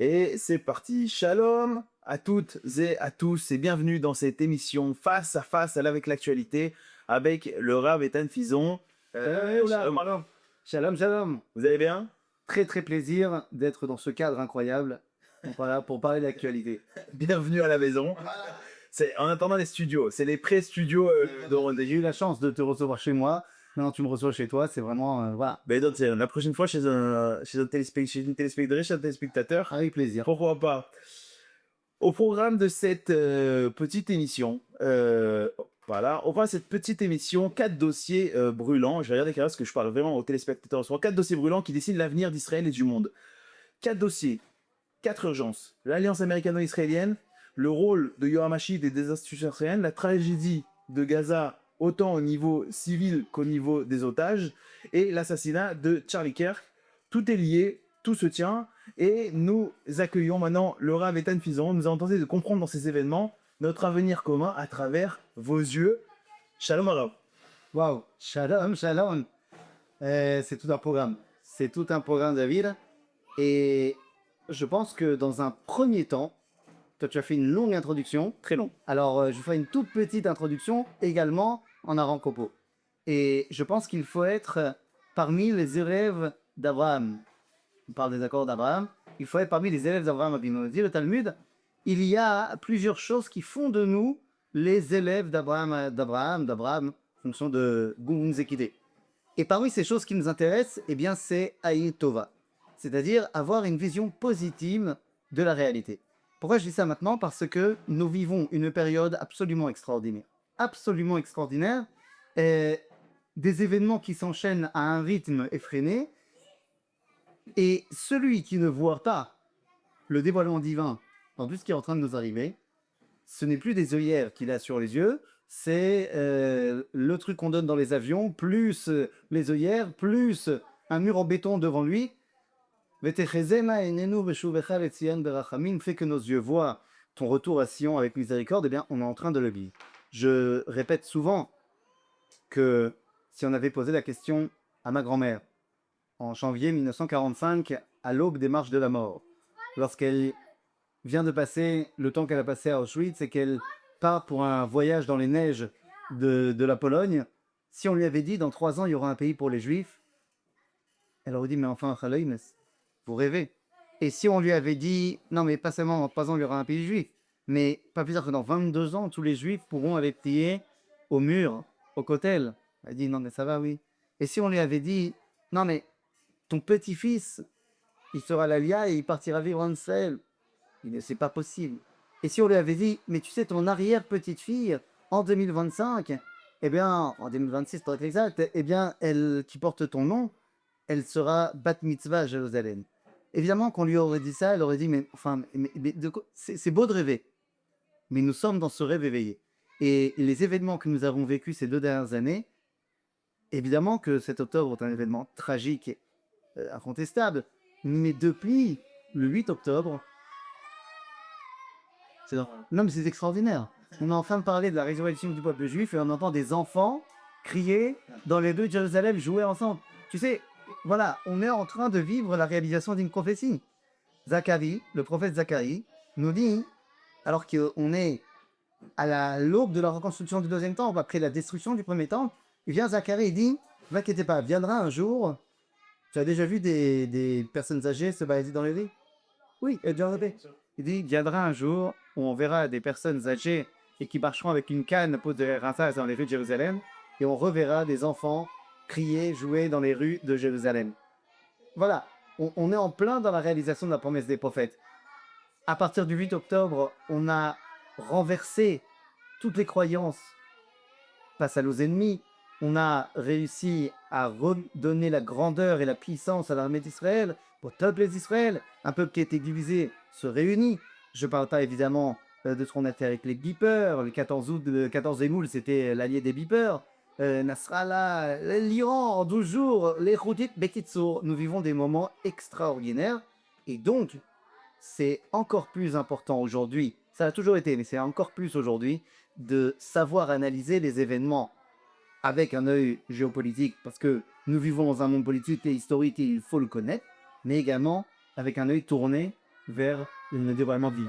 Et c'est parti, shalom à toutes et à tous et bienvenue dans cette émission face à face avec l'actualité avec le Rav Ethan Fison. Oula. Shalom Rav. Shalom, shalom. Vous allez bien? Très très plaisir d'être dans ce cadre incroyable. Voilà, pour parler d'actualité. Bienvenue à la maison. C'est en attendant les studios, c'est les pré-studios J'ai eu la chance de te recevoir chez moi. Maintenant, tu me reçois chez toi. C'est vraiment. Voilà. Ben donc, la prochaine fois chez une téléspectatrice, chez un téléspectateur, Avec plaisir. pourquoi pas. Au programme de cette petite émission, voilà, on voit cette petite émission, 4 dossiers brûlants. Je vais regarder parce que je parle vraiment aux téléspectateurs. Ce sont 4 dossiers brûlants qui dessinent l'avenir d'Israël et du monde. 4 dossiers, 4 urgences. L'alliance américano-israélienne, le rôle de Yoram Hashid et des institutions israéliennes, la tragédie de Gaza, autant au niveau civil qu'au niveau des otages, et l'assassinat de Charlie Kirk. Tout est lié, tout se tient. Et nous accueillons maintenant le Rav Ethan Fison. Nous allons tenter de comprendre dans ces événements notre avenir commun à travers vos yeux. Shalom Rav. Waouh. Shalom, shalom. C'est tout un programme. C'est tout un programme, David. Et je pense que dans un premier temps, toi, tu as fait une longue introduction. Très long. Alors, je ferai une toute petite introduction également en avant-propos. Et je pense qu'il faut être parmi les élèves d'Abraham. On parle des accords d'Abraham. Il faut être parmi les élèves d'Abraham Avinu. Dit le Talmud, il y a plusieurs choses qui font de nous les élèves d'Abraham, en fonction de où vous nous équitez. Et parmi ces choses qui nous intéressent, eh bien, c'est Aïn Tova. C'est-à-dire avoir une vision positive de la réalité. Pourquoi je dis ça maintenant? Parce que nous vivons une période absolument extraordinaire. Absolument extraordinaire. Des événements qui s'enchaînent à un rythme effréné. Et celui qui ne voit pas le dévoilement divin dans tout ce qui est en train de nous arriver, ce n'est plus des œillères qu'il a sur les yeux, c'est le truc qu'on donne dans les avions, plus les œillères, plus un mur en béton devant lui. Fait que nos yeux voient ton retour à Sion avec miséricorde, eh bien, on est en train de le vivre. Je répète souvent que si on avait posé la question à ma grand-mère en janvier 1945, à l'aube des marches de la mort, lorsqu'elle vient de passer le temps qu'elle a passé à Auschwitz et qu'elle part pour un voyage dans les neiges de la Pologne, si on lui avait dit dans 3 ans il y aura un pays pour les Juifs, elle aurait dit mais enfin, vous rêvez. Et si on lui avait dit non mais pas seulement dans 3 ans il y aura un pays juif, mais pas plus tard que dans 22 ans tous les Juifs pourront aller prier au mur, au kotel, elle dit non mais ça va oui. Et si on lui avait dit non mais ton petit-fils il sera l'Alia et il partira vivre en Israël, c'est pas possible. Et si on lui avait dit, mais tu sais, ton arrière-petite-fille, en 2025, eh bien, en 2026 pour être exact, eh bien, elle qui porte ton nom, elle sera bat mitzvah à Jérusalem. Évidemment, qu'on lui aurait dit ça, elle aurait dit, mais enfin, c'est beau de rêver, mais nous sommes dans ce rêve éveillé. Et les événements que nous avons vécus ces 2 dernières années, évidemment que cet octobre est un événement tragique et incontestable, mais depuis le 8 octobre, non, mais c'est extraordinaire. On est en train de parler de la résurrection du peuple juif et on entend des enfants crier dans les rues de Jérusalem, jouer ensemble. Tu sais, voilà, on est en train de vivre la réalisation d'une prophétie. Zacharie, le prophète Zacharie, nous dit, alors qu'on est à l'aube de la reconstruction du deuxième temple, après la destruction du premier temple, il vient Zacharie et dit, ne t'inquiétez pas, viendra un jour, tu as déjà vu des personnes âgées se balader dans les rues? Oui, et déjà rêvé. Il dit, il viendra un jour où on verra des personnes âgées et qui marcheront avec une canne pour de rinçage dans les rues de Jérusalem, et on reverra des enfants crier, jouer dans les rues de Jérusalem. Voilà, on est en plein dans la réalisation de la promesse des prophètes. À partir du 8 octobre, on a renversé toutes les croyances face à nos ennemis. On a réussi à redonner la grandeur et la puissance à l'armée d'Israël, au peuple d'Israël. Un peuple qui a été divisé se réunit. Je ne parle pas évidemment de ce qu'on a fait avec les beepers. Le 14 août, le 14 Émoul, c'était l'allié des beepers. Nasrallah, l'Iran, en 12 jours, les Houthis, Bekitsour. Nous vivons des moments extraordinaires. Et donc, c'est encore plus important aujourd'hui, ça a toujours été, mais c'est encore plus aujourd'hui, de savoir analyser les événements avec un œil géopolitique, parce que nous vivons dans un monde politique et historique et il faut le connaître, mais également avec un œil tourné vers le dévoilement de vie.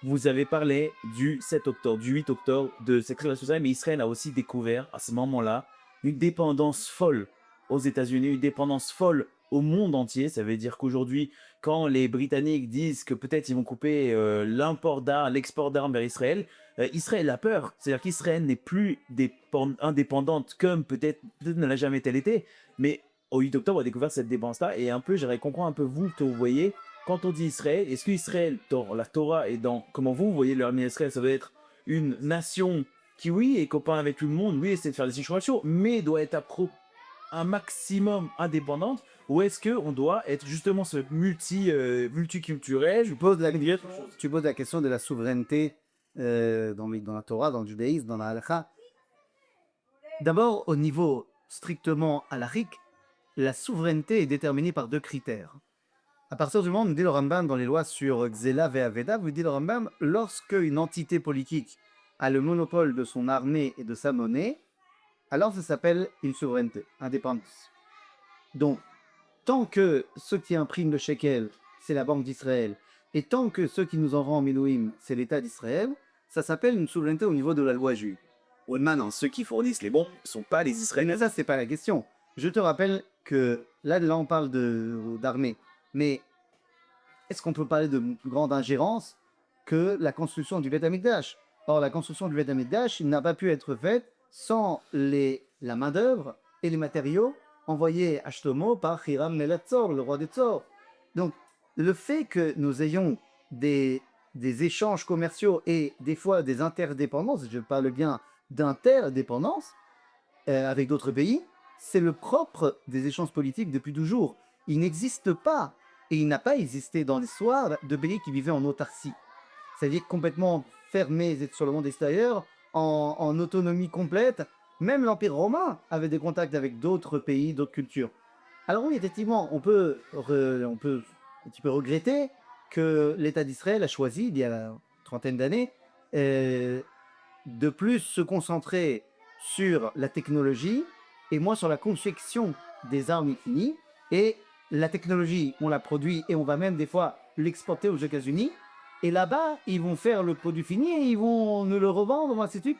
Vous avez parlé du 7 octobre, du 8 octobre, de cette révélation d'Israël, mais Israël a aussi découvert à ce moment-là une dépendance folle aux États-Unis, une dépendance folle au monde entier. Ça veut dire qu'aujourd'hui, quand les Britanniques disent que peut-être ils vont couper l'import d'armes, l'export d'armes vers Israël, Israël a peur. C'est-à-dire qu'Israël n'est plus indépendante comme peut-être ne l'a jamais été, mais au 8 octobre, on a découvert cette dépendance-là et un peu, j'aimerais comprendre un peu vous que vous voyez. Quand on dit Israël, est-ce qu'Israël, dans la Torah et dans comment vous voyez l'armée d'Israël, ça doit être une nation qui, oui, est copain avec tout le monde, oui, essaie de faire des situations, mais doit être un maximum indépendante, ou est-ce qu'on doit être justement ce multiculturel? Tu poses la question de la souveraineté dans la Torah, dans le judaïsme, dans la halakha. D'abord, au niveau strictement halachique, la souveraineté est déterminée par deux critères. À partir du moment où nous dit le Rambam dans les lois sur Xela et Aveda, vous dit le Rambam, lorsque une entité politique a le monopole de son armée et de sa monnaie, alors ça s'appelle une souveraineté, indépendance. Donc, tant que ceux qui impriment le shekel, c'est la Banque d'Israël, et tant que ceux qui nous envoient en Milouim, c'est l'État d'Israël, ça s'appelle une souveraineté au niveau de la loi juive. Ouais, maintenant, ceux qui fournissent les bons ne sont pas les Mais Israéliens. ça, c'est pas la question. Je te rappelle que là on parle d'armée, mais est-ce qu'on peut parler de plus grande ingérence que la construction du Beth Amikdash? Or, la construction du Beth Amikdash n'a pas pu être faite sans la main-d'œuvre et les matériaux envoyés à Shlomo par Hiram Melatzor, le roi des Tzor. Donc, le fait que nous ayons des échanges commerciaux et des fois des interdépendances, je parle bien d'interdépendance avec d'autres pays, c'est le propre des échanges politiques depuis toujours. Il n'existe pas, et il n'a pas existé dans l'histoire de pays qui vivaient en autarcie, c'est-à-dire complètement fermés sur le monde extérieur, en autonomie complète. Même l'Empire romain avait des contacts avec d'autres pays, d'autres cultures. Alors oui, effectivement, on peut un petit peu regretter que l'État d'Israël a choisi, il y a une trentaine d'années, de plus se concentrer sur la technologie et moins sur la confection des armes finies. Et la technologie, on la produit et on va même des fois l'exporter aux États-Unis. Et là-bas, ils vont faire le produit fini et ils vont nous le revendre, ainsi de suite.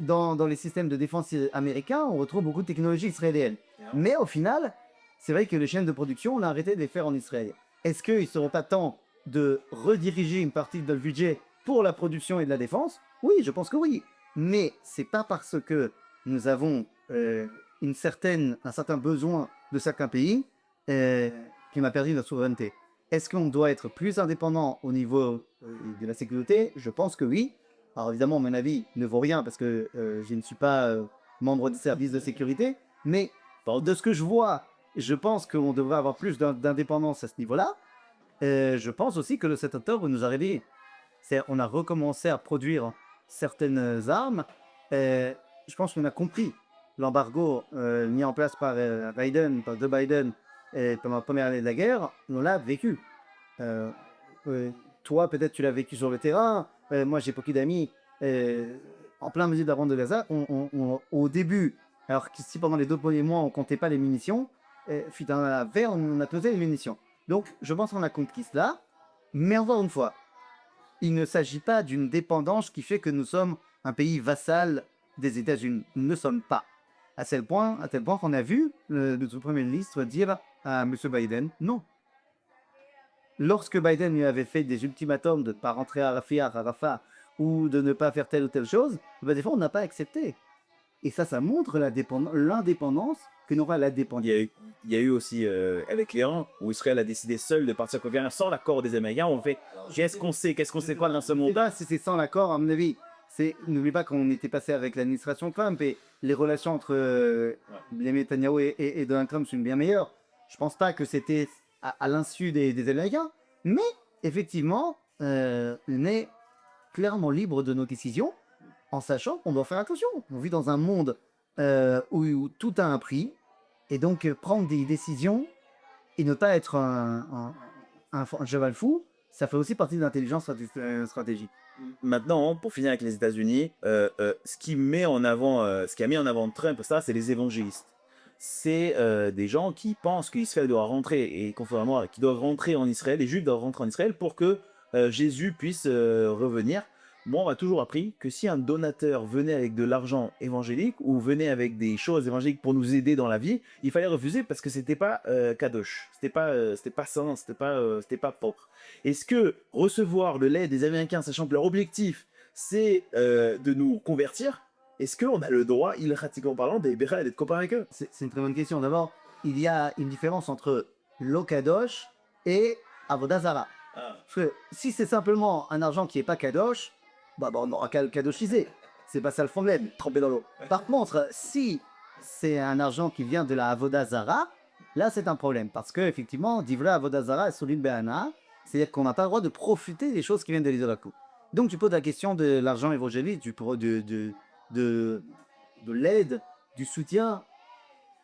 Dans les systèmes de défense américains, on retrouve beaucoup de technologies israéliennes. Mais au final, c'est vrai que les chaînes de production, on a arrêté de les faire en Israël. Est-ce qu'il ne serait pas temps de rediriger une partie de le budget pour la production et de la défense? Oui, je pense que oui. Mais c'est pas parce que nous avons un certain besoin de certains pays qui m'a perdu notre souveraineté. Est-ce qu'on doit être plus indépendant au niveau de la sécurité? Je pense que oui. Alors évidemment, mon avis ne vaut rien parce que je ne suis pas membre du service de sécurité, mais de ce que je vois, je pense qu'on devrait avoir plus d'indépendance à ce niveau-là. Je pense aussi que le 7 octobre nous a réveillés. On a recommencé à produire certaines armes. Je pense qu'on a compris l'embargo mis en place par Biden, par Joe Biden, pendant la première année de la guerre. On l'a vécu. Toi, peut-être tu l'as vécu sur le terrain. Moi, j'ai beaucoup d'amis en plein milieu de la bande de Gaza. Au début, alors que si pendant les 2 premiers mois, on comptait pas les munitions, dans la verre, on a pesé les munitions. Donc, je pense qu'on a compris cela. Mais encore une fois, il ne s'agit pas d'une dépendance qui fait que nous sommes un pays vassal des États-Unis. Nous ne sommes pas. À tel point qu'on a vu notre Premier ministre dire à M. Biden non. Lorsque Biden lui avait fait des ultimatums de ne pas rentrer à Rafah ou de ne pas faire telle ou telle chose, des fois on n'a pas accepté. Et ça montre l'indépendance que n'aura la dépendance. Il y a eu aussi avec l'Iran, où Israël a décidé seul de partir conquérir sans l'accord des Américains. On fait qu'est-ce qu'on sait quoi dans ce monde? Si c'est sans l'accord, à mon avis, n'oublie pas qu'on était passé avec l'administration Trump et les relations entre les Netanyahu et Donald Trump sont bien meilleures. Je pense pas que c'était à l'insu des Américains, mais effectivement, on est clairement libre de nos décisions, en sachant qu'on doit faire attention. On vit dans un monde où tout a un prix, et donc prendre des décisions et ne pas être un cheval fou, ça fait aussi partie de l'intelligence stratégique. Maintenant, pour finir avec les États-Unis, ce qui a mis en avant Trump, ça, c'est les évangélistes. c'est des gens qui pensent qu'Israël doit rentrer, et conformément à qui doivent rentrer en Israël, les Juifs doivent rentrer en Israël pour que Jésus puisse revenir. Moi, on m'a toujours appris que si un donateur venait avec de l'argent évangélique ou venait avec des choses évangéliques pour nous aider dans la vie, il fallait refuser parce que c'était pas kadosh, c'était pas saint, c'était pas propre. Est-ce que recevoir le lait des Américains, sachant que leur objectif c'est de nous convertir, est-ce qu'on a le droit, pratiquement parlant, d'être comparé avec eux? C'est une très bonne question. D'abord, il y a une différence entre l'Okadosh et Avodazara. Ah. Parce que si c'est simplement un argent qui n'est pas Kadosh, bah, on n'aura qu'à le Kadoshiser. C'est pas ça le problème, tremper dans l'eau. Par contre, si c'est un argent qui vient de la Avodazara, là c'est un problème. Parce que, effectivement, Divra Avodazara est solide Be'ana, c'est-à-dire qu'on n'a pas le droit de profiter des choses qui viennent de l'Israël. Donc tu poses la question de l'argent évangélique, de l'aide, du soutien.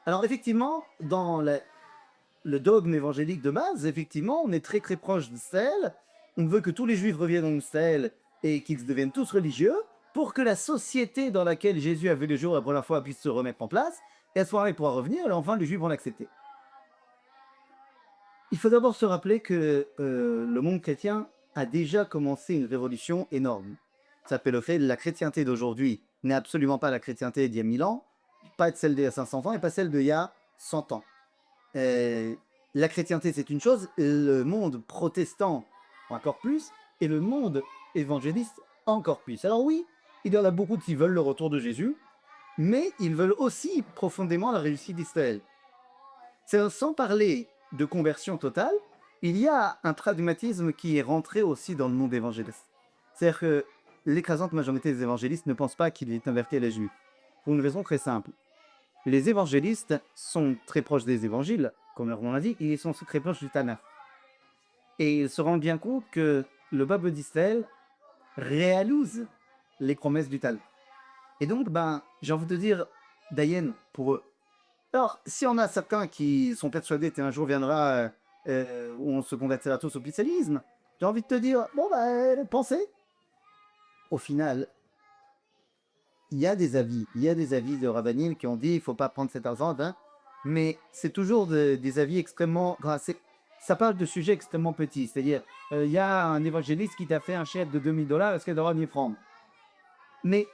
Alors effectivement, dans le dogme évangélique de base, effectivement, on est très très proche d'Israël. On veut que tous les Juifs reviennent en Israël et qu'ils deviennent tous religieux pour que la société dans laquelle Jésus a vu le jour la première fois puisse se remettre en place. Et à ce moment-là, il pourra revenir et enfin les Juifs vont l'accepter. Il faut d'abord se rappeler que le monde chrétien a déjà commencé une révolution énorme. Ça s'appelle le fait que la chrétienté d'aujourd'hui n'est absolument pas la chrétienté d'il y a 1000 ans, pas celle d'il y a 500 ans et pas celle d'il y a 100 ans. La chrétienté, c'est une chose, le monde protestant encore plus, et le monde évangéliste encore plus. Alors oui, il y en a beaucoup qui veulent le retour de Jésus, mais ils veulent aussi profondément la réussite d'Israël. C'est sans parler de conversion totale, il y a un pragmatisme qui est rentré aussi dans le monde évangéliste. C'est-à-dire que l'écrasante majorité des évangélistes ne pensent pas qu'il est inverti à la Juive. Pour une raison très simple. Les évangélistes sont très proches des évangiles, comme leur nom l'indique, et ils sont très proches du Tanakh. Et ils se rendent bien compte que le peuple d'Israël réalise les promesses du Talmud. Et donc, j'ai envie de dire, Dayen, pour eux. Alors, si on a certains qui sont persuadés qu'un jour viendra où on se convertira tous au christianisme, j'ai envie de te dire, pensez. Au final, il y a des avis de Rabbanim qui ont dit il faut pas prendre cet argent, mais c'est toujours des avis extrêmement... Ça parle de sujets extrêmement petits, c'est-à-dire, il y a un évangéliste qui t'a fait un chèque de $2000, est-ce qu'il doit y prendre? Mais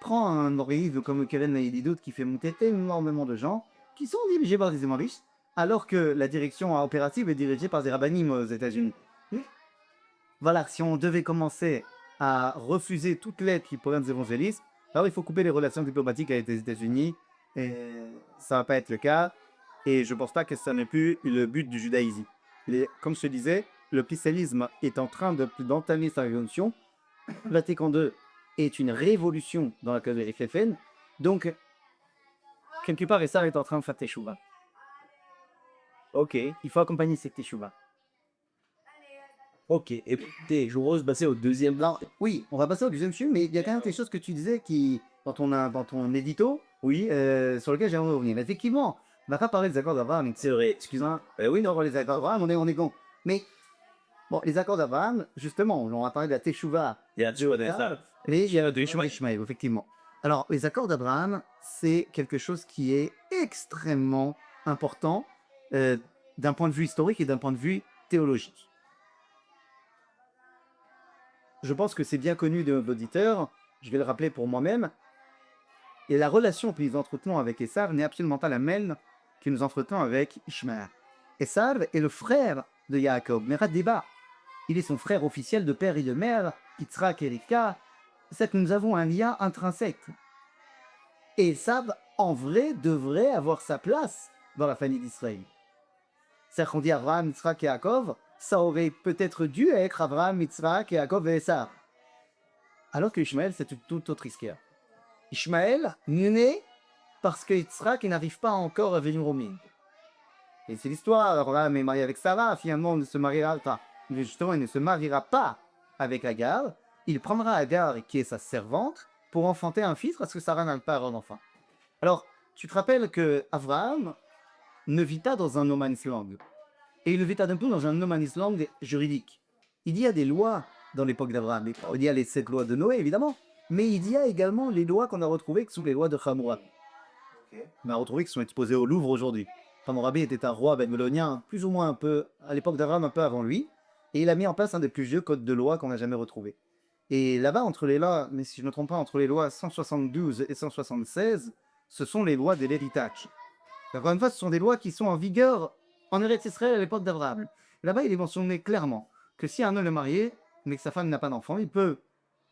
prends un organisme comme le Keren Naïdidout qui fait monter énormément de gens qui sont dirigés par des évangélistes, alors que la direction opérative est dirigée par des rabbinim aux États-Unis. Voilà, si on devait commencer à refuser toute l'aide qui provient des évangélistes, alors il faut couper les relations diplomatiques avec les États-Unis, et ça va pas être le cas, et je pense pas que ça n'est plus le but du judaïsme. Comme je te disais, le christianisme est en train d'entamer sa révolution. Vatican II est une révolution dans la catégorie FFN, donc quelque part, Essar est en train de faire teshuva. Ok, Il faut accompagner cette teshuva. ok. Écoutez, je vous propose de passer au deuxième plan. Oui, on va passer au deuxième film, mais il y a quand même des choses que tu disais qui, dans ton édito, Oui, sur lequel j'aimerais revenir. Effectivement, on va pas parler des accords d'Abraham. c'est vrai. Excuse-moi. Oui, non, les accords d'Abraham, on est con. Mais, bon, les accords d'Abraham, justement, on va parler de la teshuva. Il y a Dieu ça. Et il y a de Ishmaël, effectivement. Alors, les accords d'Abraham, c'est quelque chose qui est extrêmement important d'un point de vue historique et d'un point de vue théologique. Je pense que c'est bien connu de l'auditeur, je vais le rappeler pour moi-même, et la relation que nous entretenons avec Esav n'est absolument pas la même que nous entretenons avec Ishmaël. Esav est le frère de Yaakov, mais débat. Il est son frère officiel de père et de mère, Yitzhak et Rivka, c'est que nous avons un lien intrinsèque. Et Esav, en vrai, devrait avoir sa place dans la famille d'Israël. C'est-à-dire qu'on dit Abraham, Yitzhak et Yaakov, ça aurait peut-être dû être Abraham, Yitzhak, Yaakov et Esav. Alors que Ishmaël, c'est une toute autre histoire. Ishmaël né parce que Yitzhak n'arrive pas encore à venir au monde. Et c'est l'histoire, Abraham est marié avec Sarah, finalement il ne se mariera pas. Justement, il ne se mariera pas avec Agar, il prendra Agar, qui est sa servante, pour enfanter un fils parce que Sarah n'a pas un enfant. Alors, tu te rappelles que Abraham ne vit pas dans un no man's land. Et il ne vit pas non plus dans un no man's land juridique. Il y a des lois dans l'époque d'Abraham. Il y a les 7 lois de Noé, évidemment. Mais il y a également les lois qu'on a retrouvées sous les lois de Hammurabi. On a retrouvé qui sont exposés au Louvre aujourd'hui. Hammurabi était un roi babylonien, plus ou moins un peu, à l'époque d'Abraham, un peu avant lui, et il a mis en place un des plus vieux codes de loi qu'on n'a jamais retrouvé. Et là-bas, entre les lois, mais si je ne me trompe pas, entre les lois 172 et 176, ce sont les lois de l'héritage. Encore une fois, ce sont des lois qui sont en vigueur en Eretz Israël à l'époque d'Abraham. Là-bas, il est mentionné clairement que si un homme est marié, mais que sa femme n'a pas d'enfant, il peut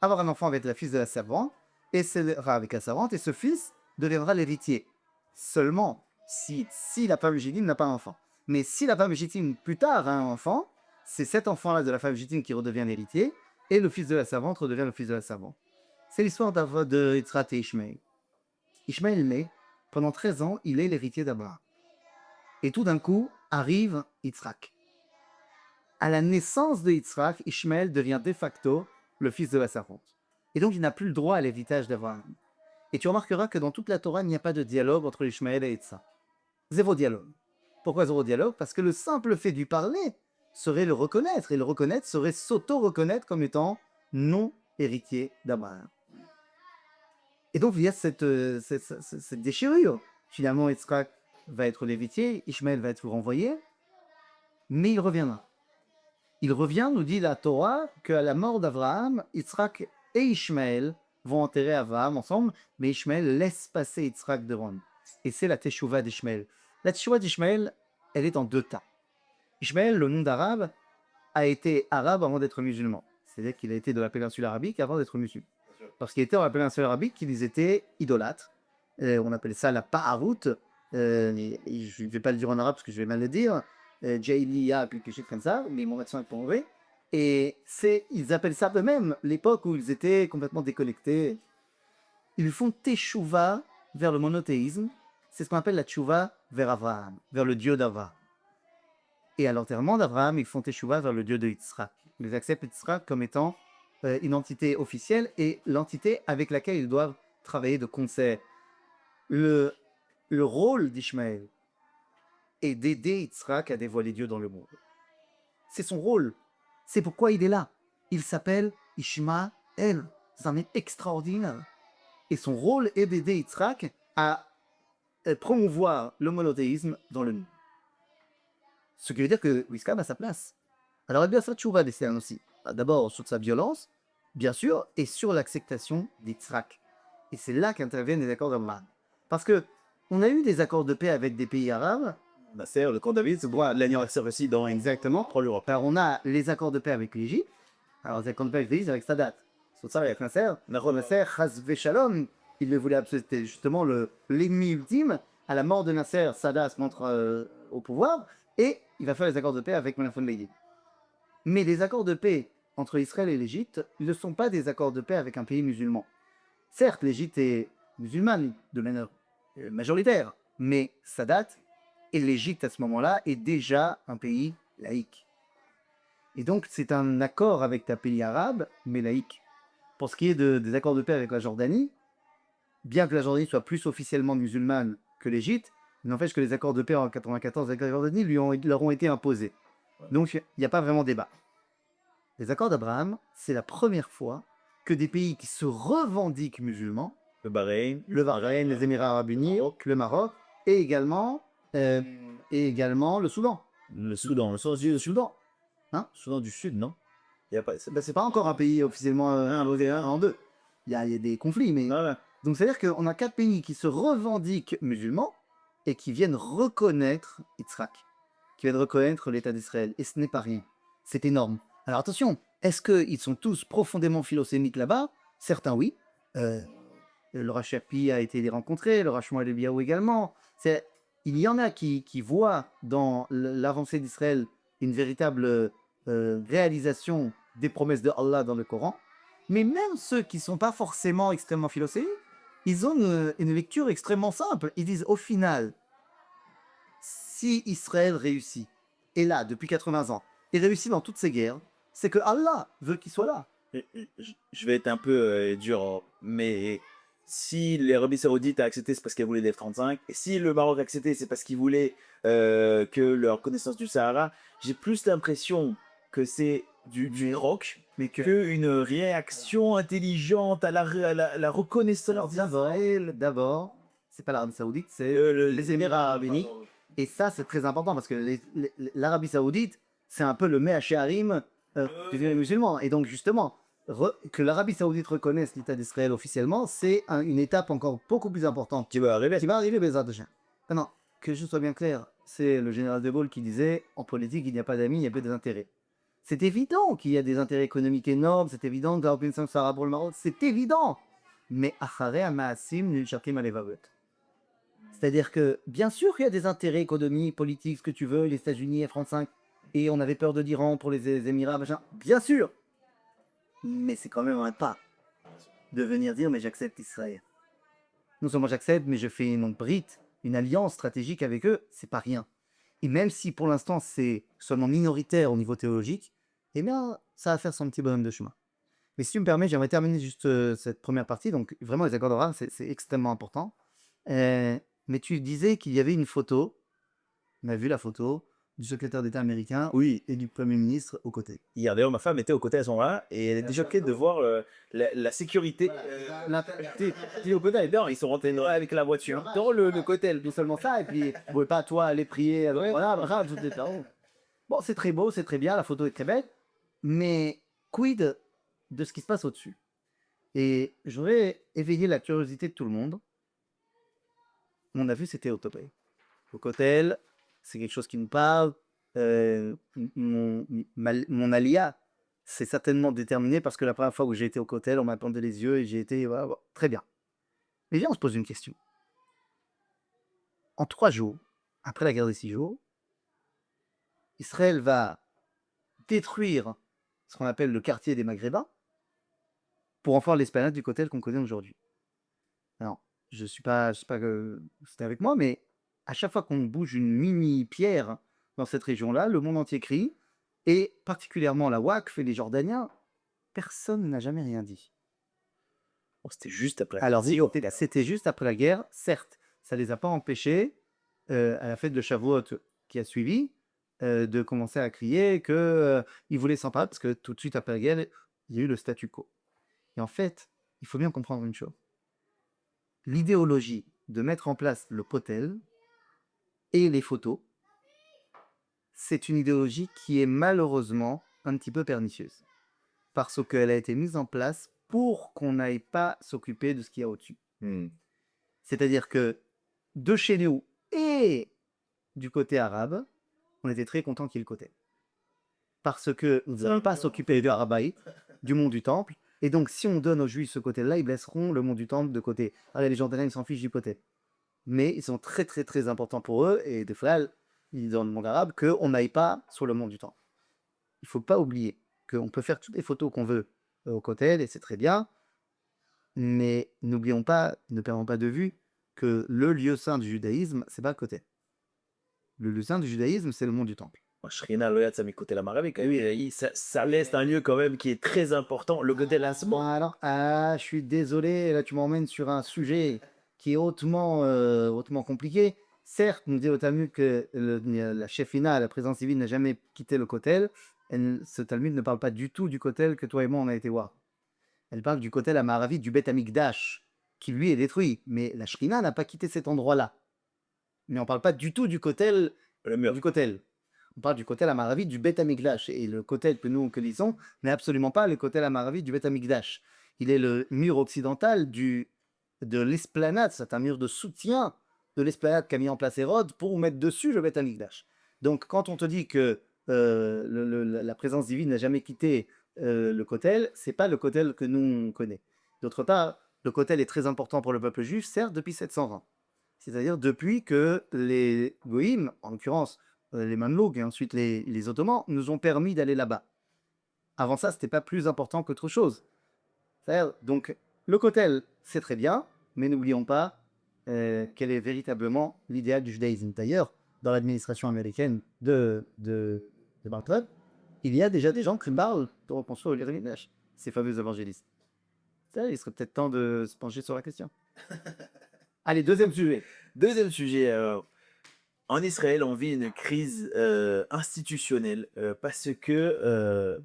avoir un enfant avec la fille de la servante, et avec la servante, et ce fils deviendra l'héritier. Seulement si la femme légitime n'a pas d'enfant. Mais si la femme légitime plus tard a un enfant, c'est cet enfant-là de la femme légitime qui redevient l'héritier, et le fils de la servante redevient le fils de la servante. C'est l'histoire de Yitzhak et Ishmaël. Ishmaël naît, pendant 13 ans, il est l'héritier d'Abraham. Et tout d'un coup, arrive Yitzhak. À la naissance de Yitzhak, Ishmaël devient de facto le fils de la servante. Et donc, il n'a plus le droit à l'héritage d'Abraham. Et tu remarqueras que dans toute la Torah, il n'y a pas de dialogue entre Ishmaël et Yitzhak. Zéro dialogue. Pourquoi zéro dialogue? Parce que le simple fait du parler serait le reconnaître, et le reconnaître serait s'auto-reconnaître comme étant non héritier d'Abraham. Et donc, il y a cette déchirure. Finalement, Yitzhak va être l'héritier, Ishmaël va être renvoyé, mais il reviendra. Il revient, nous dit la Torah, qu'à la mort d'Abraham, Yitzhak et Ishmaël vont enterrer Abraham ensemble, mais Ishmaël laisse passer Yitzhak devant lui. Et c'est la Teshuvah d'Ishmaël. La Teshuvah d'Ishmaël, elle est en deux tas. Ishmaël, le nom d'arabe, a été arabe avant d'être musulman. C'est-à-dire qu'il a été de la péninsule arabique avant d'être musulman. Parce qu'il était dans la péninsule arabique, qu'ils étaient idolâtres. On appelle ça la Pa'arout. Je ne vais pas le dire en arabe parce que je vais mal le dire. Jahiliya, quelque chose comme ça, mais mon accent est pas mauvais. Et ils appellent ça eux-mêmes l'époque où ils étaient complètement déconnectés. Ils font teshuva vers le monothéisme. C'est ce qu'on appelle la teshuva vers Abraham, vers le Dieu d'Abraham. Et à l'enterrement d'Abraham, ils font teshuva vers le Dieu de Yitzhak. Ils acceptent Yitzhak comme étant une entité officielle et l'entité avec laquelle ils doivent travailler de concert. Le rôle d'Ishmaël est d'aider Yitzhak à dévoiler Dieu dans le monde. C'est son rôle. C'est pourquoi il est là. Il s'appelle Ishmaël. C'est un mec extraordinaire. Et son rôle est d'aider Yitzhak à promouvoir le monothéisme dans le monde. Ce qui veut dire que Wiskam a sa place. Alors, il doit faire tchouva d'Esther aussi. D'abord sur sa violence, bien sûr, et sur l'acceptation d'Yitzhak. Et c'est là qu'interviennent les accords d'Abraham. Parce que on a eu des accords de paix avec des pays arabes. Nasser, le camp David, c'est quoi l'anniversaire aussi dans Exactement. pour l'Europe. Alors, on a les accords de paix avec l'Égypte. Alors, les accords de paix avec l'Égypte, avec Sadat. Sur ça, avec Nasser. Nasser, Chaz Shalom, il le voulait absolument. C'était justement l'ennemi ultime. À la mort de Nasser, Sadat se montre au pouvoir. Et il va faire les accords de paix avec Menachem Begin. Mais les accords de paix entre Israël et l'Égypte ne sont pas des accords de paix avec un pays musulman. Certes, l'Égypte est musulmane de manière majoritaire, mais Sadat et l'Égypte à ce moment-là est déjà un pays laïque. Et donc c'est un accord avec un pays arabe, mais laïque. Pour ce qui est des accords de paix avec la Jordanie, bien que la Jordanie soit plus officiellement musulmane que l'Égypte, il n'empêche que les accords de paix en 1994 avec la Jordanie leur ont été imposés. Donc il n'y a pas vraiment débat. Les accords d'Abraham, c'est la première fois que des pays qui se revendiquent musulmans, Le Bahreïn, les Émirats Arabes Unis, le Maroc, et également le Soudan. le Soudan, le Soudan. Hein? Soudan du Sud, non? Il y a pas. C'est pas encore un pays officiellement un en deux. Il y a des conflits, mais... Ah ouais. Donc c'est-à-dire qu'on a 4 pays qui se revendiquent musulmans et qui viennent reconnaître Yitzhak, qui viennent reconnaître l'État d'Israël. Et ce n'est pas rien. C'est énorme. Alors attention, est-ce qu'ils sont tous profondément philosémites là-bas? Certains oui. Le Rachapi a été les rencontrer, le Rachmoel Eliyahu également. Il y en a qui voient dans l'avancée d'Israël une véritable réalisation des promesses de Allah dans le Coran. Mais même ceux qui ne sont pas forcément extrêmement philosémiques, ils ont une lecture extrêmement simple. Ils disent au final, si Israël réussit, est là depuis 80 ans, et réussit dans toutes ses guerres, c'est que Allah veut qu'il soit là. Je vais être un peu dur, mais si l'Arabie Saoudite a accepté, c'est parce qu'elle voulait des F-35. Et si le Maroc a accepté, c'est parce qu'il voulait que leur connaissance du Sahara. J'ai plus l'impression que c'est du rock, mais qu'une réaction intelligente à la reconnaissance. Alors d'abord, c'est pas l'Arabie Saoudite, c'est les Émirats Arabes Unis. Et ça, c'est très important parce que l'Arabie Saoudite, c'est un peu le mea she'arim des musulmans. Et donc, justement, que l'Arabie Saoudite reconnaisse l'État d'Israël officiellement, c'est une étape encore beaucoup plus importante Qui va arriver. qui va arriver, Bezrat Hashem. Maintenant, que je sois bien clair, c'est le général de Gaulle qui disait en politique, il n'y a pas d'amis, il y a que des intérêts. C'est évident qu'il y a des intérêts économiques énormes, c'est évident d'avoir une sanction arabe pour le Maroc, c'est évident. Mais Acharei Ma'asim Nilshakim Alevavot. C'est-à-dire que, bien sûr qu'il y a des intérêts économiques, politiques, ce que tu veux, les États-Unis, F-35, et on avait peur de l'Iran pour les Émirats, machin, bien sûr. Mais c'est quand même un pas de venir dire, mais j'accepte Israël. Non seulement j'accepte, mais je fais une brite, une alliance stratégique avec eux, c'est pas rien. Et même si pour l'instant c'est seulement minoritaire au niveau théologique, eh bien, ça va faire son petit bonhomme de chemin. Mais si tu me permets, j'aimerais terminer juste cette première partie. Donc, vraiment, les accords d'Abraham, c'est extrêmement important. Mais tu disais qu'il y avait une photo, on a vu la photo du secrétaire d'État américain Oui. et du Premier ministre aux côtés. Hier, d'ailleurs, ma femme était aux côtés à ce moment-là et elle était choquée de voir la sécurité. T'es au côté, non, ils sont rentrés avec la voiture dans le côté, non seulement ça, et puis vous pouvez pas, toi, aller prier. Voilà, tout est en haut. Bon, c'est très beau, c'est très bien, la photo est très belle, mais quid de ce qui se passe au-dessus? Et je voudrais éveiller la curiosité de tout le monde. On a vu, c'était au Topé. Au Kotel, c'est quelque chose qui nous parle. Mon alia, c'est certainement déterminé parce que la première fois où j'ai été au Kotel, on m'a pendé les yeux et j'ai été voilà, bon, très bien. Mais viens, on se pose une question. En 3 jours, après la guerre des 6 jours, Israël va détruire ce qu'on appelle le quartier des Maghrébins pour en faire l'esplanade du Kotel qu'on connaît aujourd'hui. Alors, je sais pas que c'était avec moi, mais à chaque fois qu'on bouge une mini pierre dans cette région-là, le monde entier crie, et particulièrement la Waqf et les Jordaniens, personne n'a jamais rien dit. Oh, c'était juste après. Alors, c'était juste après la guerre, certes, ça les a pas empêchés, à la fête de Shavuot qui a suivi, de commencer à crier qu'ils voulaient s'emparer, parce que tout de suite après la guerre, il y a eu le statu quo. Et en fait, il faut bien comprendre une chose. L'idéologie de mettre en place le potel et les photos, c'est une idéologie qui est malheureusement un petit peu pernicieuse. Parce qu'elle a été mise en place pour qu'on n'aille pas s'occuper de ce qu'il y a au-dessus. C'est-à-dire que de chez nous et du côté arabe, on était très contents qu'il y ait le côté. Parce que nous n'allons pas s'occuper du Harabaït, du mont du temple, et donc si on donne aux juifs ce côté-là, ils laisseront le mont du temple de côté. Allez, les Jordaniens, ils s'en fichent du côté. Mais ils sont très très très importants pour eux, et des fois, ils disent dans le monde arabe qu'on n'aille pas sur le mont du temple. Il ne faut pas oublier qu'on peut faire toutes les photos qu'on veut au Kotel, et c'est très bien, mais n'oublions pas, ne perdons pas de vue que le lieu saint du judaïsme, c'est pas le Kotel. Le lieu saint du judaïsme, c'est le mont du temple. Shrina Loyat Samikote la Maravique, oui, ça laisse un lieu quand même qui est très important, le Godel Asmo. Alors, je suis désolé, là tu m'emmènes sur un sujet qui est hautement compliqué. Certes, nous dit au Talmud que la chefina, la présence civile, n'a jamais quitté le Kotel. Ce Talmud ne parle pas du tout du Kotel que toi et moi on a été voir. Elle parle du Kotel à Maravi, du Beth Amikdash, qui lui est détruit. Mais la Shrina n'a pas quitté cet endroit-là. Mais on ne parle pas du tout du Kotel. Le mur. Du Kotel. On parle du Kotel Amaravi du Beth Amikdash. Et le Kotel que nous connaissons n'est absolument pas le Kotel Amaravi du Beth Amikdash. Il est le mur occidental de l'esplanade. C'est un mur de soutien de l'esplanade qu'a mis en place Hérode pour mettre dessus le Beth Amikdash. Donc quand on te dit que la présence divine n'a jamais quitté le Kotel, c'est pas le Kotel que nous on connaît. D'autre part, le Kotel est très important pour le peuple juif, certes, depuis 720. C'est-à-dire depuis que les Goïms, en l'occurrence les Mamelouks et ensuite les Ottomans, nous ont permis d'aller là-bas. Avant ça, c'était pas plus important qu'autre chose. Donc, le Kotel, c'est très bien, mais n'oublions pas quel est véritablement l'idéal du judaïsme. D'ailleurs, dans l'administration américaine de Donald Trump, il y a déjà des gens qui parlent de reconstruire l'Irmidash, ces fameux évangélistes. Ça, il serait peut-être temps de se pencher sur la question. Allez, deuxième sujet. Deuxième sujet. En Israël, on vit une crise institutionnelle parce que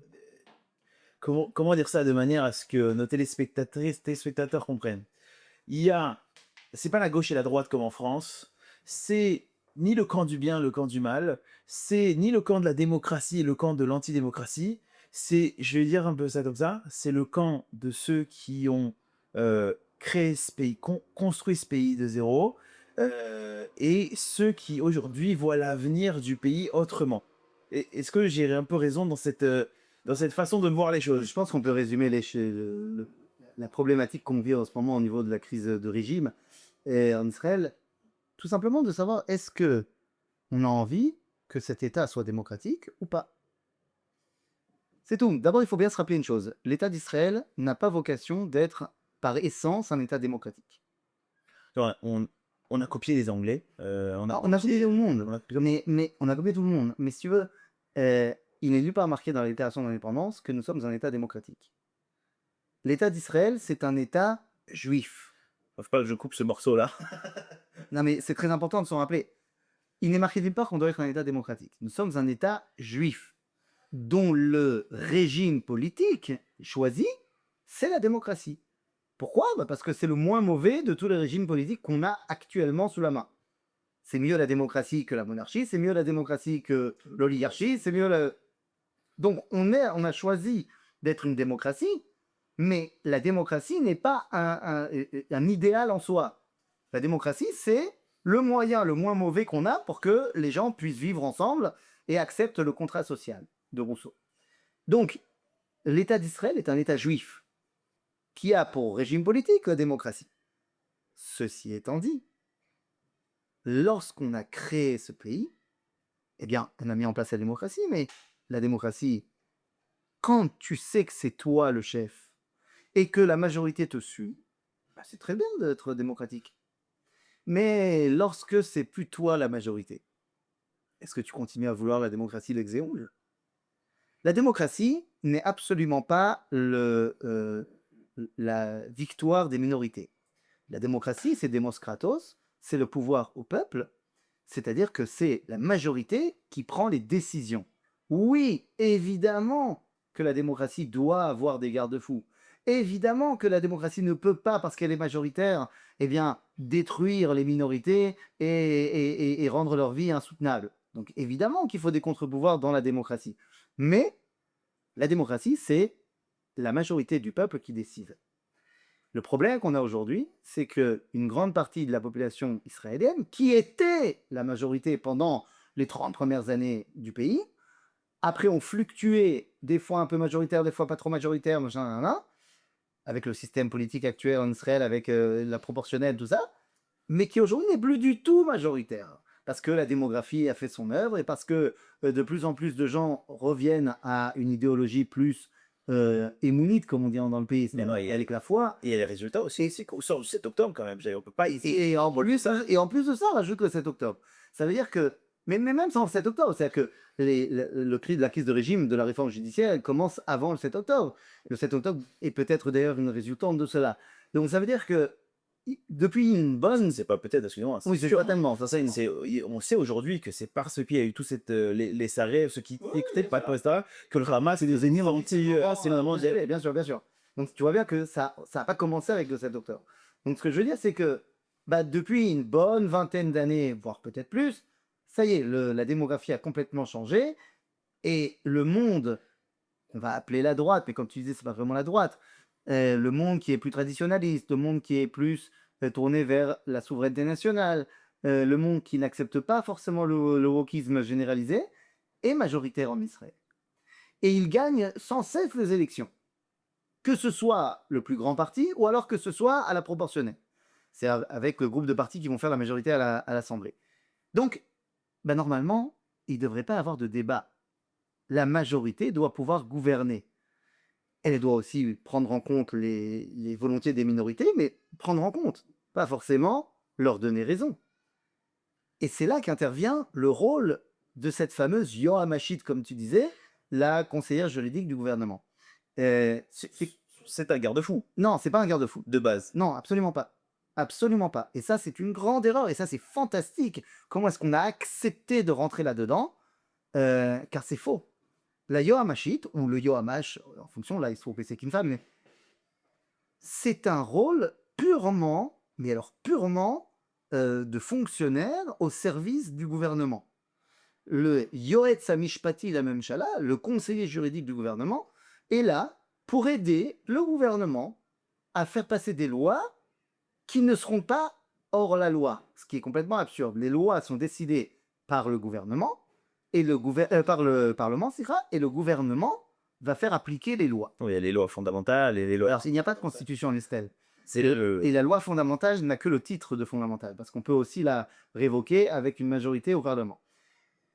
comment dire ça de manière à ce que nos téléspectateurs comprennent. Il y a c'est pas la gauche et la droite comme en France. C'est ni le camp du bien, le camp du mal. C'est ni le camp de la démocratie et le camp de l'antidémocratie. C'est, je vais dire un peu ça comme ça, c'est le camp de ceux qui ont créé ce pays, construit ce pays de zéro, et ceux qui aujourd'hui voient l'avenir du pays autrement. Est-ce que j'ai un peu raison dans cette façon de voir les choses? Je pense qu'on peut résumer la problématique qu'on vit en ce moment au niveau de la crise de régime et en Israël, tout simplement de savoir est-ce que on a envie que cet État soit démocratique ou pas. C'est tout. D'abord, il faut bien se rappeler une chose. L'État d'Israël n'a pas vocation d'être par essence un État démocratique. Ouais, on a copié les Anglais. On a copié tout le monde, on a- mais on a copié tout le monde. Mais si tu veux, il n'est nulle part marqué dans la déclaration d'indépendance que nous sommes un État démocratique. L'État d'Israël, c'est un État juif. Faut pas que je coupe ce morceau-là. Non, mais c'est très important de s'en rappeler. Il n'est marqué nulle part qu'on doit être un État démocratique. Nous sommes un État juif, dont le régime politique choisi, c'est la démocratie. Pourquoi? Parce que c'est le moins mauvais de tous les régimes politiques qu'on a actuellement sous la main. C'est mieux la démocratie que la monarchie, c'est mieux la démocratie que l'oligarchie, c'est mieux la... Donc on a choisi d'être une démocratie, mais la démocratie n'est pas un idéal en soi. La démocratie, c'est le moyen le moins mauvais qu'on a pour que les gens puissent vivre ensemble et acceptent le contrat social de Rousseau. Donc, l'État d'Israël est un État juif qui a pour régime politique la démocratie. Ceci étant dit, lorsqu'on a créé ce pays, eh bien, on a mis en place la démocratie, mais la démocratie, quand tu sais que c'est toi le chef et que la majorité te suit, bah, c'est très bien d'être démocratique. Mais lorsque c'est plus toi la majorité, est-ce que tu continues à vouloir la démocratie d'Exéonge? La démocratie n'est absolument pas la victoire des minorités. La démocratie, c'est Demos Kratos, c'est le pouvoir au peuple, c'est-à-dire que c'est la majorité qui prend les décisions. Oui, évidemment que la démocratie doit avoir des garde-fous. Évidemment que la démocratie ne peut pas, parce qu'elle est majoritaire, eh bien, détruire les minorités et rendre leur vie insoutenable. Donc évidemment qu'il faut des contre-pouvoirs dans la démocratie. Mais la démocratie, c'est la majorité du peuple qui décide. Le problème qu'on a aujourd'hui, c'est qu'une grande partie de la population israélienne, qui était la majorité pendant les 30 premières années du pays, après ont fluctué, des fois un peu majoritaire, des fois pas trop majoritaire, machin, avec le système politique actuel en Israël, avec la proportionnelle, tout ça, mais qui aujourd'hui n'est plus du tout majoritaire. Parce que la démographie a fait son œuvre et parce que de plus en plus de gens reviennent à une idéologie plus émounite, comme on dit dans le pays, c'est-à-dire avec la foi. Et il y a les résultats aussi, c'est qu'on sort le 7 octobre quand même. On peut pas Et en plus de ça, rajoute le 7 octobre. Ça veut dire que, mais même sans le 7 octobre, c'est-à-dire que la crise de régime de la réforme judiciaire, elle commence avant le 7 octobre. Le 7 octobre est peut-être d'ailleurs une résultante de cela. Donc ça veut dire que depuis une bonne... C'est pas peut-être, excusez-moi. Oui, c'est sûr. certainement. Ça, On sait aujourd'hui que c'est parce qu'il y a eu tout les Sarrafs, ceux qui écoutaient pas ça, que le Hamas et des ennemis c'est vraiment... Bien sûr, bien sûr. Donc tu vois bien que ça n'a pas commencé avec le 7 octobre. Donc ce que je veux dire, c'est que depuis une bonne vingtaine d'années, voire peut-être plus, ça y est, la démographie a complètement changé et le monde, on va appeler la droite, mais comme tu disais, c'est pas vraiment la droite, le monde qui est plus traditionnaliste, le monde qui est plus tourné vers la souveraineté nationale, le monde qui n'accepte pas forcément le wokisme généralisé, est majoritaire en Israël. Et il gagne sans cesse les élections. Que ce soit le plus grand parti ou alors que ce soit à la proportionnelle. C'est avec le groupe de partis qui vont faire la majorité à l'Assemblée. Donc, normalement, il ne devrait pas avoir de débat. La majorité doit pouvoir gouverner. Elle doit aussi prendre en compte les volontés des minorités, mais prendre en compte, pas forcément leur donner raison. Et c'est là qu'intervient le rôle de cette fameuse Yohamashit, comme tu disais, la conseillère juridique du gouvernement. C'est un garde-fou. Non, c'est pas un garde-fou. De base. Non, absolument pas. Absolument pas. Et ça, c'est une grande erreur. Et ça, c'est fantastique. Comment est-ce qu'on a accepté de rentrer là-dedans? Car c'est faux. La Yohamashit, ou le Yohamash, en fonction, là, il se trouve que c'est qu'une femme, mais c'est un rôle purement mais alors purement de fonctionnaires au service du gouvernement. Le Yoetz Hamishpati Lamemshala, le conseiller juridique du gouvernement, est là pour aider le gouvernement à faire passer des lois qui ne seront pas hors la loi, ce qui est complètement absurde. Les lois sont décidées par le gouvernement et par le Parlement, et le gouvernement va faire appliquer les lois. Oui, il y a les lois fondamentales et les lois. Alors, il n'y a pas de constitution en Estelle. C'est le. Et la loi fondamentale n'a que le titre de fondamentale, parce qu'on peut aussi la révoquer avec une majorité au Parlement.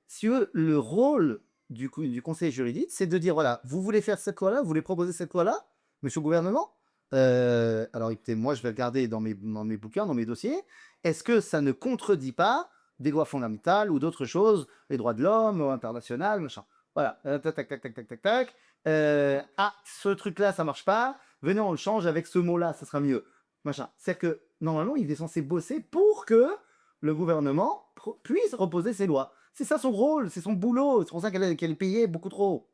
Si tu veux, le rôle du conseil juridique, c'est de dire, voilà, vous voulez faire cette loi-là, vous voulez proposer cette loi-là, monsieur le gouvernement. Alors écoutez, moi je vais regarder dans mes bouquins, dans mes dossiers, est-ce que ça ne contredit pas des lois fondamentales ou d'autres choses, les droits de l'homme, international, machin. Voilà, tac, tac, tac, tac, tac, tac, tac. Ah, ce truc-là, ça marche pas, venez, on le change avec ce mot-là, ça sera mieux. Machin. C'est que normalement, il est censé bosser pour que le gouvernement puisse reposer ses lois. C'est ça son rôle, c'est son boulot, c'est pour ça qu'elle est payée beaucoup trop.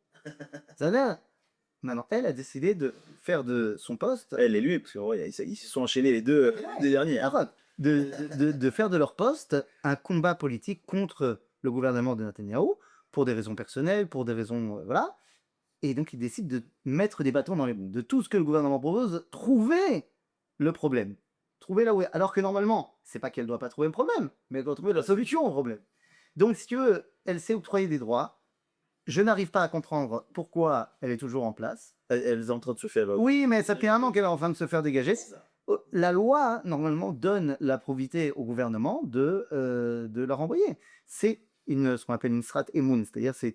Ça va. Maintenant, elle a décidé de faire de son poste. Elle est lui, parce qu'ils se sont enchaînés les deux derniers. Enfin, de faire de leur poste un combat politique contre le gouvernement de Netanyahou, pour des raisons personnelles, pour des raisons. Voilà. Et donc, ils décident de mettre des bâtons dans les roues. De tout ce que le gouvernement propose, trouver le problème. Trouver là où est. Alors que normalement, c'est pas qu'elle doit pas trouver le problème, mais elle doit trouver la solution au problème. Donc, si tu veux, elle s'est octroyée des droits. Je n'arrive pas à comprendre pourquoi elle est toujours en place. Elle est en train de se faire. Oui, mais ça fait un an qu'elle est en train de se faire dégager. La loi, normalement, donne la probité au gouvernement de la renvoyer. C'est ce qu'on appelle une strat emun, c'est-à-dire c'est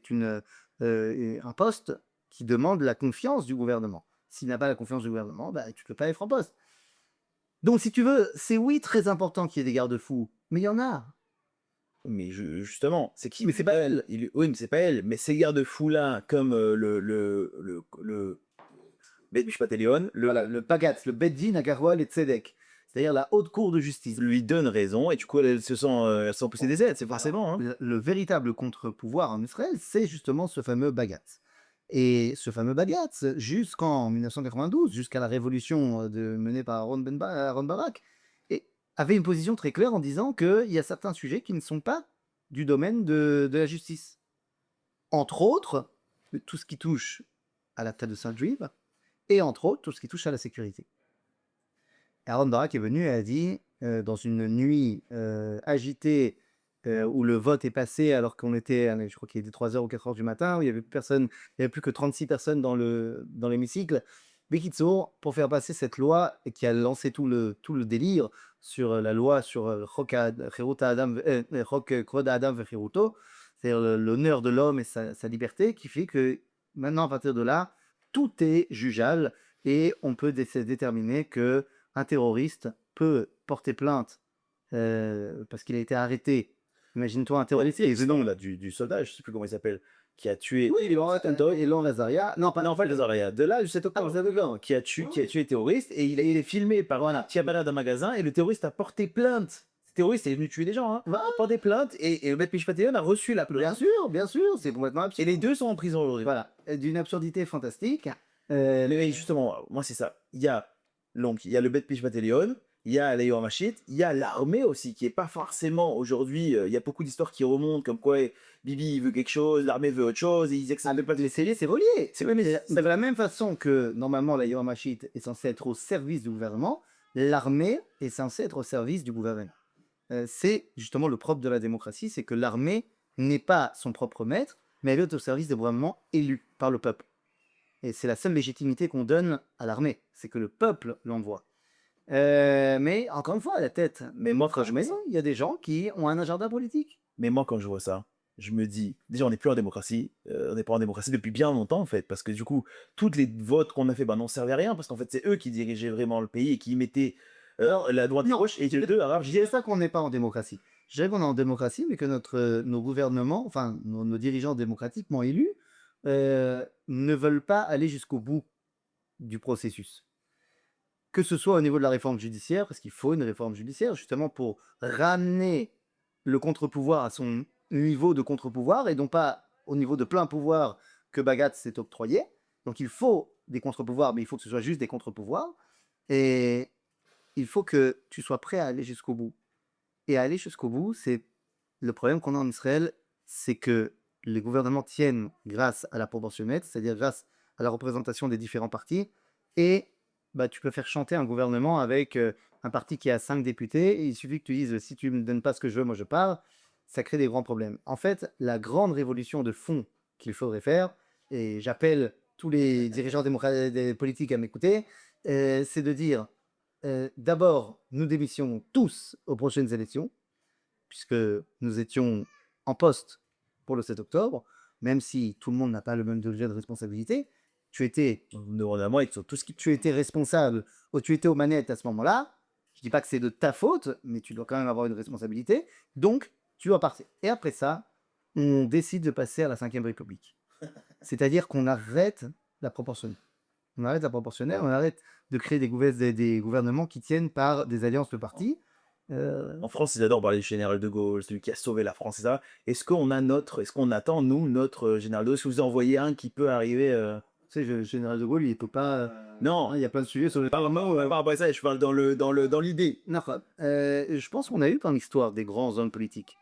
un poste qui demande la confiance du gouvernement. S'il n'a pas la confiance du gouvernement, bah, tu ne peux pas être en poste. Donc, si tu veux, c'est oui très important qu'il y ait des garde-fous, mais il y en a. Mais justement, c'est qui? Mais c'est pas elle. Oui, mais c'est pas elle. Mais ces garde-fous-là, comme le Bet Mishpat Elyon, Voilà, le Bagatz, le Beddin Agarwal et Tzedek, c'est-à-dire la haute cour de justice. lui donne raison et du coup, elle se sent pousser des aides, c'est forcément. Hein. Le véritable contre-pouvoir en Israël, c'est justement ce fameux Bagatz. Et ce fameux Bagatz, jusqu'en 1992, jusqu'à la révolution menée par Aaron Barak, avait une position très claire en disant qu'il y a certains sujets qui ne sont pas du domaine de la justice. Entre autres, tout ce qui touche à la tête de Saint-Juive, et entre autres, tout ce qui touche à la sécurité. Aaron Barak est venu et a dit, dans une nuit agitée, où le vote est passé alors qu'on était, je crois qu'il était 3h ou 4h du matin, où il n'y avait plus personne, il n'y avait plus que 36 personnes dans l'hémicycle. Bekitsour, pour faire passer cette loi qui a lancé tout le délire sur la loi sur Chok Kvod Adam Vechiruto, c'est-à-dire l'honneur de l'homme et sa liberté, qui fait que maintenant, à partir de là, tout est jugeable et on peut déterminer que un terroriste peut porter plainte parce qu'il a été arrêté. Imagine-toi un terroriste. Et non, là, du soldat, je sais plus comment il s'appelle, qui a tué. Oui, Elon Lazaria. Non, pas le Zaria. De là, je sais pas, qui a tué les terroristes et il est filmé par un Tiabala d'un magasin et le terroriste a porté plainte. Ce terroriste est venu tuer des gens, hein. A porté plainte et le Bet Mishpat Elyon a reçu la plainte. Bien sûr, c'est complètement absurde. Et les deux sont en prison aujourd'hui. Voilà, d'une absurdité fantastique. Mais justement, moi c'est ça. Il y a le Bet Mishpat Elyon, il y a la Yoamashit, il y a l'armée aussi, qui est pas forcément aujourd'hui. Il y a beaucoup d'histoires qui remontent, comme quoi Bibi il veut quelque chose, l'armée veut autre chose, et ils acceptent pas de laisser. C'est relié. C'est de la même façon que normalement la Yoamashit est censée être au service du gouvernement, l'armée est censée être au service du gouvernement. C'est justement le propre de la démocratie, c'est que l'armée n'est pas son propre maître, mais elle est au service des gouvernements élus par le peuple. Et c'est la seule légitimité qu'on donne à l'armée, c'est que le peuple l'envoie. Mais encore une fois, à la tête, Mais moi, quand il y a des gens qui ont un agenda politique. Mais moi, quand je vois ça, je me dis, déjà, on n'est plus en démocratie. On n'est pas en démocratie depuis bien longtemps, en fait. Parce que du coup, toutes les votes qu'on a fait n'en servaient à rien. Parce qu'en fait, c'est eux qui dirigeaient vraiment le pays et qui mettaient la droite et gauche et les deux arabes. Je dirais ça qu'on n'est pas en démocratie. Je dirais qu'on est en démocratie, mais que nos gouvernements, enfin, nos dirigeants démocratiquement élus, ne veulent pas aller jusqu'au bout du processus. Que ce soit au niveau de la réforme judiciaire, parce qu'il faut une réforme judiciaire, justement pour ramener le contre-pouvoir à son niveau de contre-pouvoir, et non pas au niveau de plein pouvoir que Bagat s'est octroyé. Donc il faut des contre-pouvoirs, mais il faut que ce soit juste des contre-pouvoirs. Et il faut que tu sois prêt à aller jusqu'au bout. Et à aller jusqu'au bout, c'est le problème qu'on a en Israël, c'est que les gouvernements tiennent grâce à la proportionnelle, c'est-à-dire grâce à la représentation des différents partis. Et bah, tu peux faire chanter un gouvernement avec un parti qui a 5 députés. Et il suffit que tu dises si tu me donnes pas ce que je veux, moi je pars. Ça crée des grands problèmes. En fait, la grande révolution de fond qu'il faudrait faire, et j'appelle tous les dirigeants des politiques à m'écouter, c'est de dire d'abord, nous démissionnons tous aux prochaines élections, puisque nous étions en poste pour le 7 octobre, même si tout le monde n'a pas le même degré de responsabilité. Tu étais, Normalement, ils sont tous qui. tu étais responsable, ou tu étais aux manettes à ce moment-là. Je dis pas que c'est de ta faute, mais tu dois quand même avoir une responsabilité. Donc, tu dois partir. Et après ça, on décide de passer à la 5e République. C'est-à-dire qu'on arrête la proportionnelle. On arrête la proportionnelle, on arrête de créer des gouvernements qui tiennent par des alliances de partis. En France, ils adorent parler du général de Gaulle, celui qui a sauvé la France, et ça. Est-ce qu'on attend, nous, notre général de Gaulle? Est-ce que vous en voyez un qui peut arriver Tu sais, le général de Gaulle, il peut pas. Non, Hein, il y a plein de sujets sur le. pas vraiment, pas après ça, je parle dans l'idée. Nahum. Je pense qu'on a eu dans l'histoire des grands hommes politiques.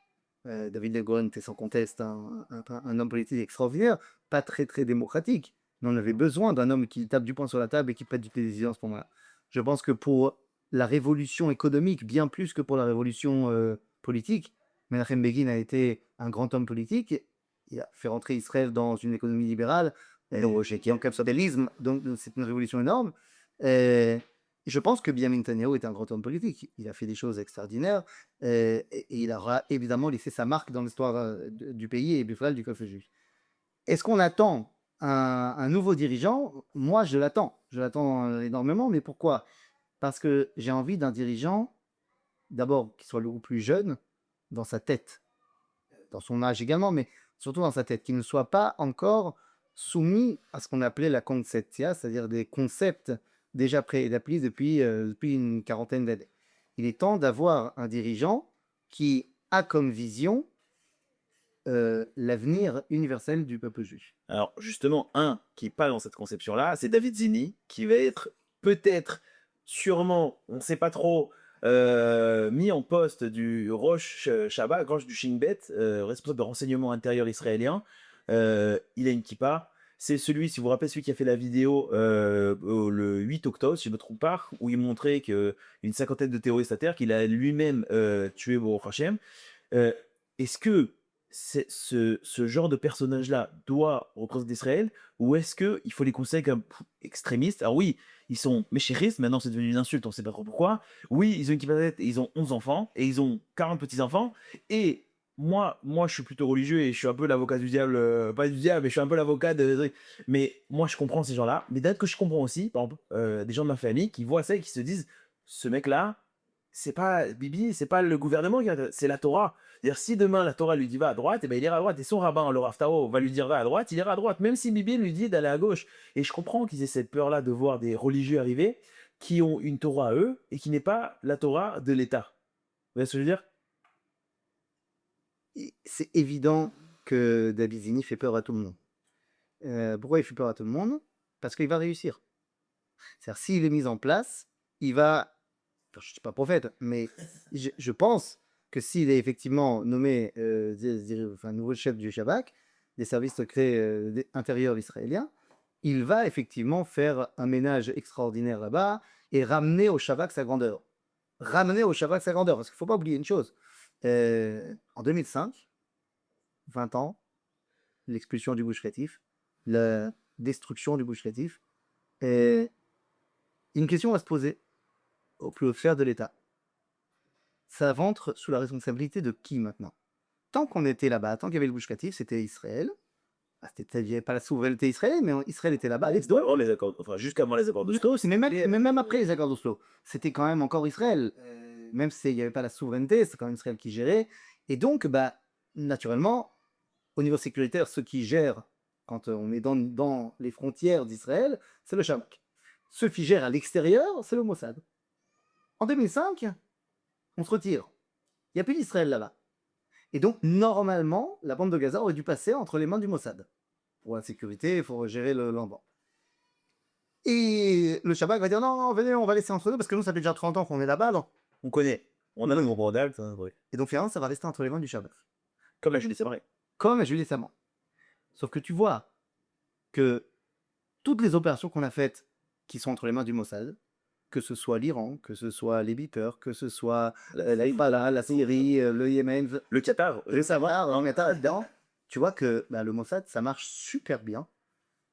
David de Gaulle était sans conteste un homme politique extraordinaire, pas très très démocratique. Mais on avait besoin d'un homme qui tape du poing sur la table et qui prête des décisions à ce moment-là. Je pense que pour la révolution économique, bien plus que pour la révolution politique, Menachem Begin a été un grand homme politique. Il a fait rentrer Israël dans une économie libérale, qui est en capitalisme, donc c'est une révolution énorme. Euh, je pense que Benjamin Netanyahu est un grand homme politique. Il a fait des choses extraordinaires et il aura évidemment laissé sa marque dans l'histoire du pays et du peuple juif. Est-ce qu'on attend un nouveau dirigeant? Moi, je l'attends. Je l'attends énormément. Mais pourquoi? Parce que j'ai envie d'un dirigeant, d'abord, qui soit le plus jeune dans sa tête, dans son âge également, mais surtout dans sa tête, qui ne soit pas encore soumis à ce qu'on appelait la conceptia, c'est-à-dire des concepts déjà préétablis depuis une quarantaine d'années. Il est temps d'avoir un dirigeant qui a comme vision l'avenir universel du peuple juif. Alors, justement, un qui n'est pas dans cette conception-là, c'est David Zini, qui va être peut-être, sûrement, on ne sait pas trop, mis en poste du Rosh Shabbat, Rosh du Shin Bet, responsable de renseignement intérieur israélien. Il a une kippa. C'est celui, si vous vous rappelez, celui qui a fait la vidéo le 8 octobre, si je ne me trompe pas, où il montrait qu'une cinquantaine de terroristes à terre, qu'il a lui-même tué Baruch Hashem. Est-ce que ce genre de personnage-là doit représenter Israël, ou est-ce qu'il faut les considérer comme extrémistes? Alors oui, ils sont méchéristes, maintenant c'est devenu une insulte, on ne sait pas trop pourquoi. Oui, ils ont une kippa, ils ont 11 enfants, et ils ont 40 petits-enfants, et moi, je suis plutôt religieux et je suis un peu l'avocat du diable, pas du diable, mais je suis un peu l'avocat de. Mais moi, je comprends ces gens-là. Mais d'autres que je comprends aussi, par exemple, des gens de ma famille qui voient ça et qui se disent, ce mec-là, c'est pas Bibi, c'est pas le gouvernement, c'est la Torah. C'est-à-dire, si demain la Torah lui dit va à droite, et ben il ira à droite. Et son rabbin, le Rav Tao, va lui dire va à droite, il ira à droite, même si Bibi lui dit d'aller à gauche. Et je comprends qu'ils aient cette peur-là de voir des religieux arriver qui ont une Torah à eux et qui n'est pas la Torah de l'État. Vous voyez ce que je veux dire? C'est évident que David Zini fait peur à tout le monde. Pourquoi il fait peur à tout le monde? Parce qu'il va réussir. C'est-à-dire, s'il est mis en place, il va. Enfin, je ne suis pas prophète, mais je pense que s'il est effectivement nommé nouveau chef du Shabak, des services secrets intérieurs israéliens, il va effectivement faire un ménage extraordinaire là-bas et ramener au Shabak sa grandeur. Ramener au Shabak sa grandeur. Parce qu'il ne faut pas oublier une chose. En 2005, 20 ans, l'expulsion du Gush Katif, la destruction du Gush Katif, une question va se poser au plus haut sphère de l'État. Ça rentre sous la responsabilité de qui maintenant? Tant qu'on était là-bas, tant qu'il y avait le Gush Katif, c'était Israël. Il n'y avait pas la souveraineté israélienne, mais Israël était là-bas. Avant les accords, enfin jusqu'avant les accords d'Oslo, Même après les accords d'Oslo, c'était quand même encore Israël. Même s'il n'y avait pas la souveraineté, c'est quand même Israël qui gérait. Et donc, naturellement, au niveau sécuritaire, ceux qui gèrent, quand on est dans les frontières d'Israël, c'est le Shabak. Ceux qui gèrent à l'extérieur, c'est le Mossad. En 2005, on se retire. Il n'y a plus d'Israël là-bas. Et donc, normalement, la bande de Gaza aurait dû passer entre les mains du Mossad. Pour la sécurité, il faut gérer l'endroit. Et le Shabbat va dire non, venez, on va laisser entre nous parce que nous, ça fait déjà 30 ans qu'on est là-bas. Donc... On connaît. On a notre gros bordel, ça, ouais. Et donc finalement, ça va rester entre les mains du Shabbat. Comme la Julie, c'est vrai. Comme à Julie Saman. Sauf que tu vois que toutes les opérations qu'on a faites qui sont entre les mains du Mossad, que ce soit l'Iran, que ce soit les beepers, que ce soit la la Syrie, le Yémen, Le Qatar, récemment. le Qatar, dedans, tu vois que le Mossad, ça marche super bien.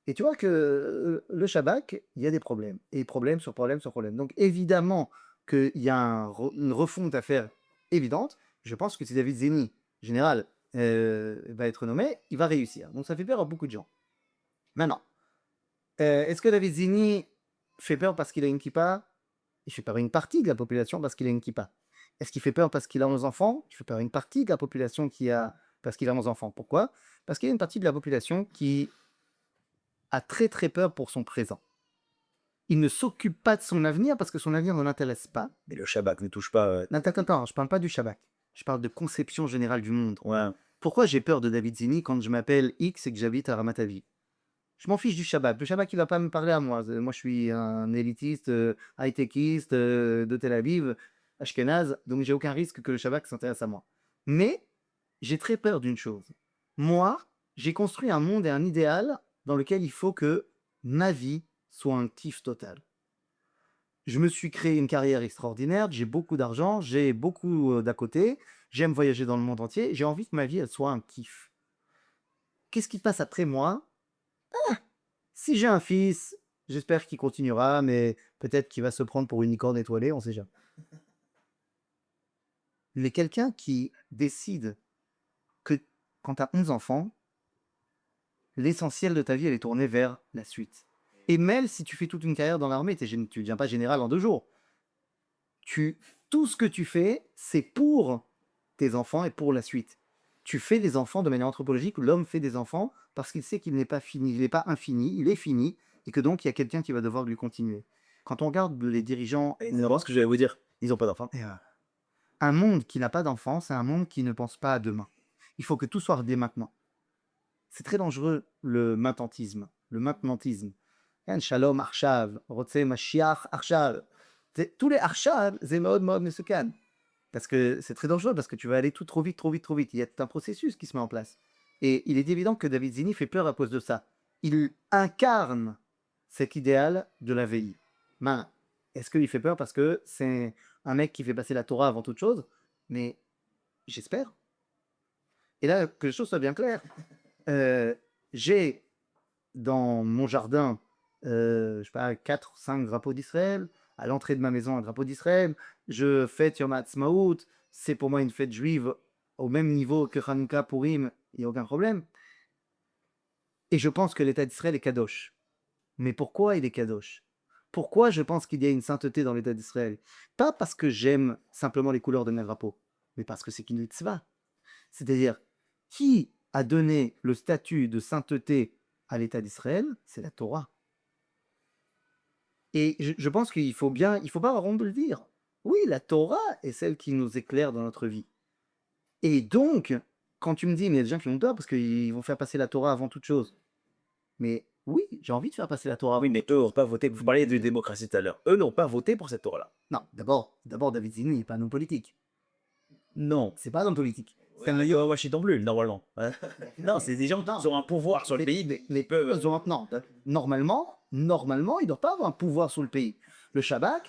Et tu vois que le Shabak, il y a des problèmes. Et problème sur problème sur problème. Donc évidemment qu'il y a une refonte à faire évidente. Je pense que si David Zeni, général, va être nommé, il va réussir. Donc ça fait peur à beaucoup de gens. Maintenant, est-ce que David Zini fait peur parce qu'il a une kippa? Il fait peur à une partie de la population parce qu'il a une kippa. Est-ce qu'il fait peur parce qu'il a 11 enfants? Il fait peur à une partie de la population parce qu'il a 11 enfants. Pourquoi? Parce qu'il y a une partie de la population qui a très très peur pour son présent. Il ne s'occupe pas de son avenir parce que son avenir ne l'intéresse pas. Mais le Shabbat ne touche pas. Non, attends, je parle pas du Shabbat. Je parle de conception générale du monde. Ouais. Pourquoi j'ai peur de David Zini quand je m'appelle X et que j'habite à Ramat Aviv? Je m'en fiche du Shabbat. Le Shabbat, il va pas me parler à moi. Moi, je suis un élitiste, high-techiste de Tel Aviv, Ashkenaz, donc j'ai aucun risque que le Shabbat s'intéresse à moi. Mais j'ai très peur d'une chose. Moi, j'ai construit un monde et un idéal dans lequel il faut que ma vie soit un kiff total. Je me suis créé une carrière extraordinaire, j'ai beaucoup d'argent, j'ai beaucoup d'à côté, j'aime voyager dans le monde entier, j'ai envie que ma vie, elle soit un kiff. Qu'est-ce qui passe après moi? Si j'ai un fils, j'espère qu'il continuera, mais peut-être qu'il va se prendre pour une licorne étoilée, on sait jamais. Mais quelqu'un qui décide que quand tu as 11 enfants, l'essentiel de ta vie, elle est tournée vers la suite. Et même si tu fais toute une carrière dans l'armée, tu ne deviens pas général en 2 jours. Tout ce que tu fais, c'est pour tes enfants et pour la suite. Tu fais des enfants de manière anthropologique, l'homme fait des enfants parce qu'il sait qu'il n'est pas fini, il n'est pas infini, il est fini, et que donc il y a quelqu'un qui va devoir lui continuer. Quand on regarde les dirigeants, C'est ce que j'allais vous dire. Ils n'ont pas d'enfants. un monde qui n'a pas d'enfants, c'est un monde qui ne pense pas à demain. Il faut que tout soit dès maintenant. C'est très dangereux, le maintenantisme. Shalom Arshav, Rotse Mashiach Arshav. Tous les Arshav, c'est Maod Maod Mesukan. Parce que c'est très dangereux, parce que tu vas aller tout trop vite, trop vite, trop vite. Il y a tout un processus qui se met en place. Et il est évident que David Zini fait peur à cause de ça. Il incarne cet idéal de la veille. Ben, est-ce qu'il fait peur parce que c'est un mec qui fait passer la Torah avant toute chose? Mais j'espère. Et là, que les choses soient bien claires. J'ai dans mon jardin, je sais pas, 4 5 drapeaux d'Israël. À l'entrée de ma maison, un drapeau d'Israël. Je fête Yom HaAtzmaut. C'est pour moi une fête juive au même niveau que Hanouka, Purim. Il n'y a aucun problème. Et je pense que l'État d'Israël est kadosh. Mais pourquoi il est kadosh? Pourquoi je pense qu'il y a une sainteté dans l'État d'Israël? Pas parce que j'aime simplement les couleurs de mes drapeaux, mais parce que c'est une mitzvah. C'est-à-dire, qui a donné le statut de sainteté à l'État d'Israël? C'est la Torah. Et je pense qu'il faut pas avoir honte de le dire. Oui, la Torah est celle qui nous éclaire dans notre vie. Et donc, quand tu me dis, mais il y a des gens qui ont peur parce qu'ils vont faire passer la Torah avant toute chose. Mais oui, j'ai envie de faire passer la Torah. Oui, mais eux n'ont pas voté. Vous parliez de démocratie tout à l'heure. Eux n'ont pas voté pour cette Torah-là. Non, d'abord, David Zini n'est pas un homme politique. Non. C'est pas un homme politique. C'est un Yoav Washington bleu, normalement. Hein. Non, c'est des gens qui ont un pouvoir sur le pays. Mais non, normalement, il ne doit pas avoir un pouvoir sur le pays. Le Shabbat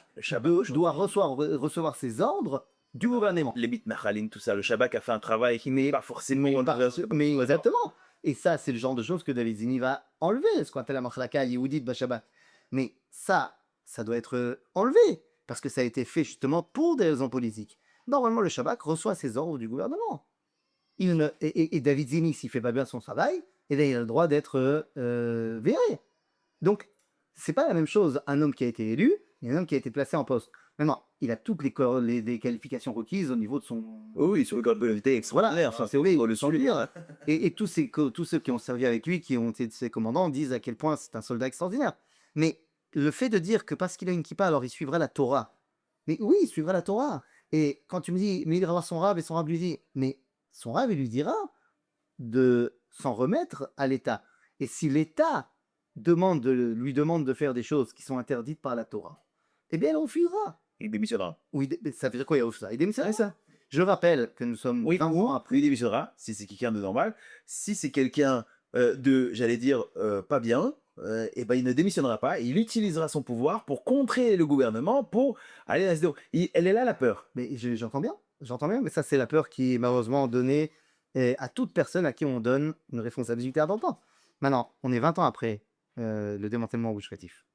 doit recevoir ses ordres du gouvernement. Les Mitmachalim, tout ça. Le Shabbat a fait un travail qui n'est pas forcément. Mais exactement. Et ça, c'est le genre de choses que David Zini va enlever, ce qu'on appelle la Machlaka Yehoudit Bashabbat. Mais ça doit être enlevé, parce que ça a été fait justement pour des raisons politiques. Normalement, le Shabbat reçoit ses ordres du gouvernement. Et David Zini, s'il ne fait pas bien son travail, il a le droit d'être viré. Donc, c'est pas la même chose un homme qui a été élu et un homme qui a été placé en poste. Maintenant, il a toutes les qualifications requises au niveau de son... Oui, sur le code politique extraordinaire. Voilà, c'est oui, sans le dire. Et tous ceux qui ont servi avec lui, qui ont été ses commandants, disent à quel point c'est un soldat extraordinaire. Mais le fait de dire que parce qu'il a une kippa, alors il suivra la Torah. Mais oui, il suivra la Torah. Et quand tu me dis, mais il ira voir son rab, et son rab lui dit, mais son rab, il lui dira de s'en remettre à l'État. Et si l'État lui demande de faire des choses qui sont interdites par la Torah, eh bien, il refusera. Il démissionnera. Oui, mais ça veut dire quoi, il refusera? Il démissionnera. Ça. Je rappelle que nous sommes Oui, 20 ans après. il démissionnera si c'est quelqu'un de normal. Si c'est quelqu'un de, j'allais dire, pas bien, et ben il ne démissionnera pas. Il utilisera son pouvoir pour contrer le gouvernement, pour aller à SDO. Elle est là la peur. Mais j'entends bien, mais ça, c'est la peur qui est malheureusement donnée à toute personne à qui on donne une responsabilité importante. Maintenant, on est 20 ans après le démantèlement au Gush Katif.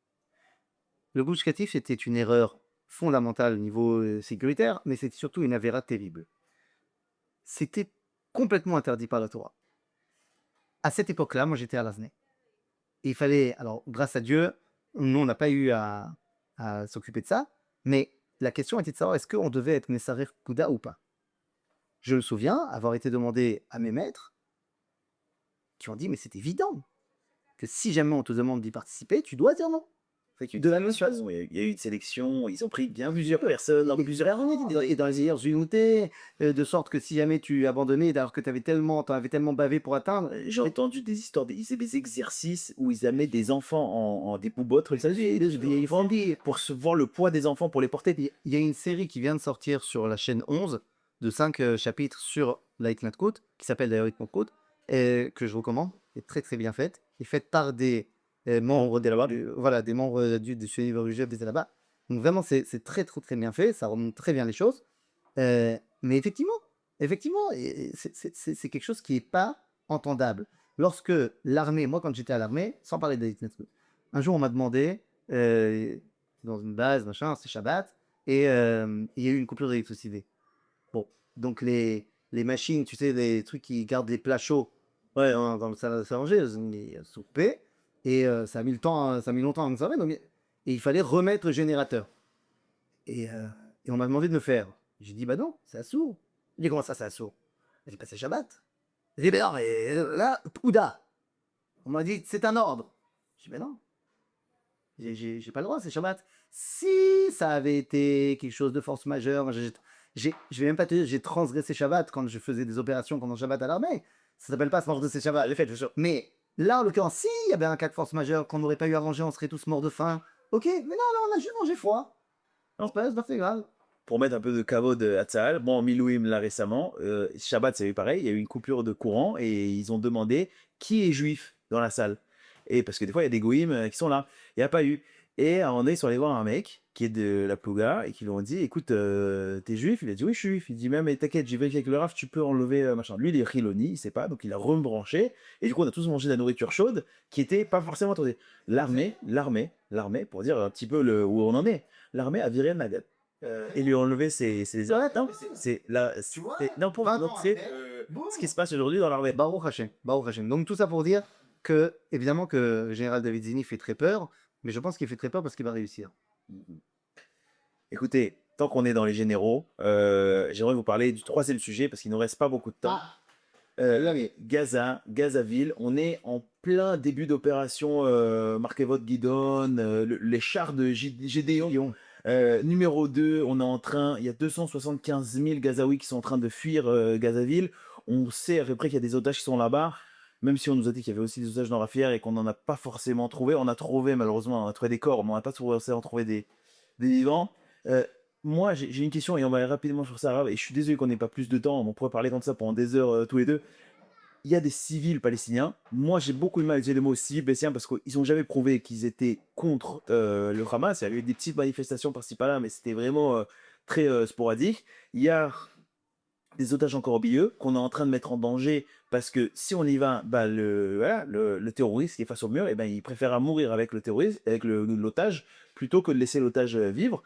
Le Gush Katif, c'était une erreur fondamentale au niveau sécuritaire, mais c'était surtout une avéra terrible. C'était complètement interdit par la Torah. À cette époque-là, moi, j'étais à Lasné. Et il fallait, alors, grâce à Dieu, nous, on n'a pas eu à s'occuper de ça, mais la question était de savoir est-ce qu'on devait être Messarer Kouda ou pas. Je me souviens avoir été demandé à mes maîtres qui ont dit mais c'est évident que si jamais on te demande d'y participer, tu dois dire non. De la même façon, il y a eu une sélection, ils ont pris bien plusieurs personnes, dans plusieurs Et dans les ailleurs unités, de sorte que si jamais tu abandonnais alors que tu avais tellement bavé pour atteindre, J'ai entendu des histoires, des exercices où ils amenaient des enfants en des boubottes, ils font pour se voir le poids des enfants, pour les porter. il y a une série qui vient de sortir sur la chaîne 11 de 5 chapitres sur l'Aïtnat Côte, qui s'appelle d'ailleurs Aïtnat Côte, que je recommande, est très très bien faite, est faite par des membres des là-bas, voilà, des membres du Chez Rugeb des là-bas. Donc vraiment, c'est très très très bien fait, ça remonte très bien les choses. Mais effectivement, c'est quelque chose qui n'est pas entendable. Lorsque l'armée, moi quand j'étais à l'armée, sans parler d'Aïtnat Côte, un jour on m'a demandé, dans une base, machin, c'est Shabbat, et il y a eu une coupure d'électricité. Bon, donc les machines, tu sais, les trucs qui gardent les plats chauds dans le salle à manger, elles sont coupées, et ça a mis longtemps à me servir, donc, et il fallait remettre le générateur. Et on m'a demandé de le faire. J'ai dit, bah non, c'est assourd. Il dit, comment ça, c'est assourd? J'ai dit, bah c'est Shabbat. J'ai dit, ben non, mais là, Pouda. On m'a dit, c'est un ordre. J'ai dit, ben non, j'ai pas le droit, c'est Shabbat. Si ça avait été quelque chose de force majeure, je vais même pas te dire, j'ai transgressé Shabbat quand je faisais des opérations pendant Shabbat à l'armée. Ça s'appelle pas transgresser Shabbat, j'ai fait, je suis sûr. Mais là, en l'occurrence, s'il y avait un cas de force majeure qu'on n'aurait pas eu à ranger, on serait tous morts de faim. Ok, mais non, on a juste mangé froid. Non, c'est pas grave. Pour mettre un peu de kavod à Tzahal, bon, Milouim là récemment, Shabbat c'est pareil, il y a eu une coupure de courant et ils ont demandé qui est juif dans la salle. Et parce que des fois il y a des goïms qui sont là, il n'y a pas eu. Et à un moment donné, ils sont allés voir un mec qui est de la Plouga et qui lui ont dit écoute, t'es juif? Il a dit oui, je suis juif. Il dit même, mais t'inquiète, j'ai vérifié avec le RAF, tu peux enlever machin. Lui, il est Riloni, il sait pas, donc il a rebranché. Et du coup, on a tous mangé de la nourriture chaude qui était pas forcément autorisée. L'armée, pour dire un petit peu où on en est, l'armée a viré Nagat. Et lui ont enlevé ses... Non, c'est là. Non, c'est ce qui se passe aujourd'hui dans l'armée. Baruch Hashem, Baruch Hashem. Donc tout ça pour dire que, évidemment, que le général David Zini fait très peur, mais je pense qu'il fait très peur parce qu'il va réussir. Écoutez, tant qu'on est dans les généraux, j'aimerais vous parler du troisième sujet parce qu'il ne nous reste pas beaucoup de temps. Gazaville, on est en plein début d'opération Marquez-Vot Guidon, les chars de Gédéon. Numéro 2, il y a 275 000 Gazaouis qui sont en train de fuir Gazaville. On sait à peu près qu'il y a des otages qui sont là-bas, même si on nous a dit qu'il y avait aussi des otages dans Rafière et qu'on n'en a pas forcément trouvé. On a trouvé, malheureusement, on a trouvé des corps, mais on n'a pas forcément trouvé des vivants. Moi, j'ai une question et on va aller rapidement sur ça, et je suis désolé qu'on n'ait pas plus de temps, on pourrait parler comme ça pendant des heures tous les deux. Il y a des civils palestiniens. Moi, j'ai beaucoup de mal à utiliser le mot civil palestinien parce qu'ils n'ont jamais prouvé qu'ils étaient contre le Hamas. Il y a eu des petites manifestations par-ci par-là, mais c'était vraiment très sporadique. Il y a des otages encore au milieu qu'on est en train de mettre en danger parce que si on y va, bah, le terroriste qui est face au mur, et ben, il préférera mourir avec le terroriste, avec l'otage, plutôt que de laisser l'otage vivre.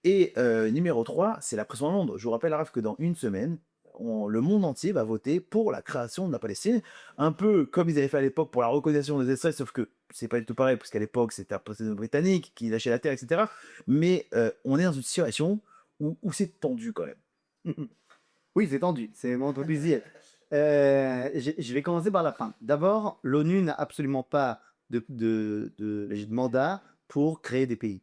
Et numéro 3, c'est la pression à Londres. Je vous rappelle, Raph, que dans une semaine, le monde entier va voter pour la création de la Palestine, un peu comme ils avaient fait à l'époque pour la reconnaissance des Israël, sauf que c'est pas du tout pareil, parce qu'à l'époque, c'était un président britannique qui lâchait la terre, etc. Mais on est dans une situation où c'est tendu quand même. Oui, c'est tendu, c'est mon plaisir. Je vais commencer par la fin. D'abord, l'ONU n'a absolument pas de mandat pour créer des pays.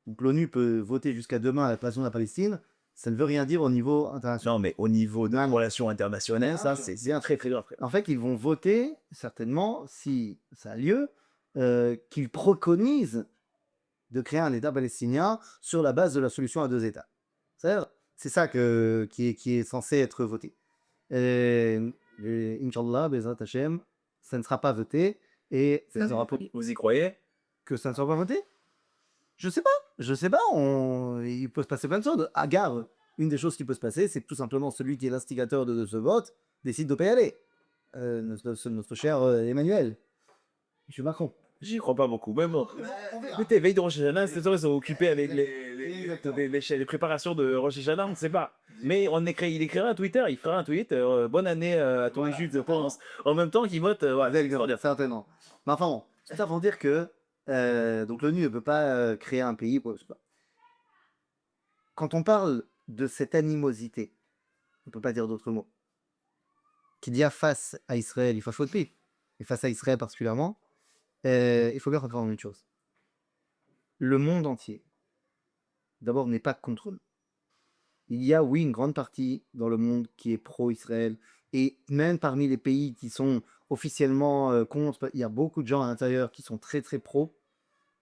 Donc l'ONU peut voter jusqu'à demain à la création de la Palestine, ça ne veut rien dire au niveau international. Non, mais au niveau de relations internationales, ça, c'est un très très grave. En fait, ils vont voter, certainement, si ça a lieu, qu'il préconise de créer un État palestinien sur la base de la solution à deux États. C'est ça qui est censé être voté. Inch'Allah, Bezrat Hashem, ça ne sera pas voté. Et ça ne sera pas... Vous y croyez? Que ça ne sera pas voté? Je sais pas, il peut se passer plein de choses. À Gare, une des choses qui peut se passer, c'est que tout simplement celui qui est l'instigateur de ce vote décide de pas y aller. Notre cher Emmanuel, M. Macron. J'y crois pas beaucoup, mais bon. On verra. Écoutez, veille de Rosh Hashanah, c'est sûr, ils sont occupés avec les préparations de Rosh Hashanah, on ne sait pas. Mais il écrira un Twitter, il fera un tweet, bonne année à tous les juifs de France, en même temps qu'il vote, ouais, Certainement. Mais enfin bon, tout ça pour dire que donc l'ONU ne peut pas créer un pays. Quand on parle de cette animosité, on ne peut pas dire d'autres mots, qu'il y a face à Israël, il faut de pays, et face à Israël particulièrement, il faut bien comprendre une chose. Le monde entier, d'abord, n'est pas contre nous. Il y a, oui, une grande partie dans le monde qui est pro-Israël, et même parmi les pays qui sont officiellement contre, il y a beaucoup de gens à l'intérieur qui sont très très pro.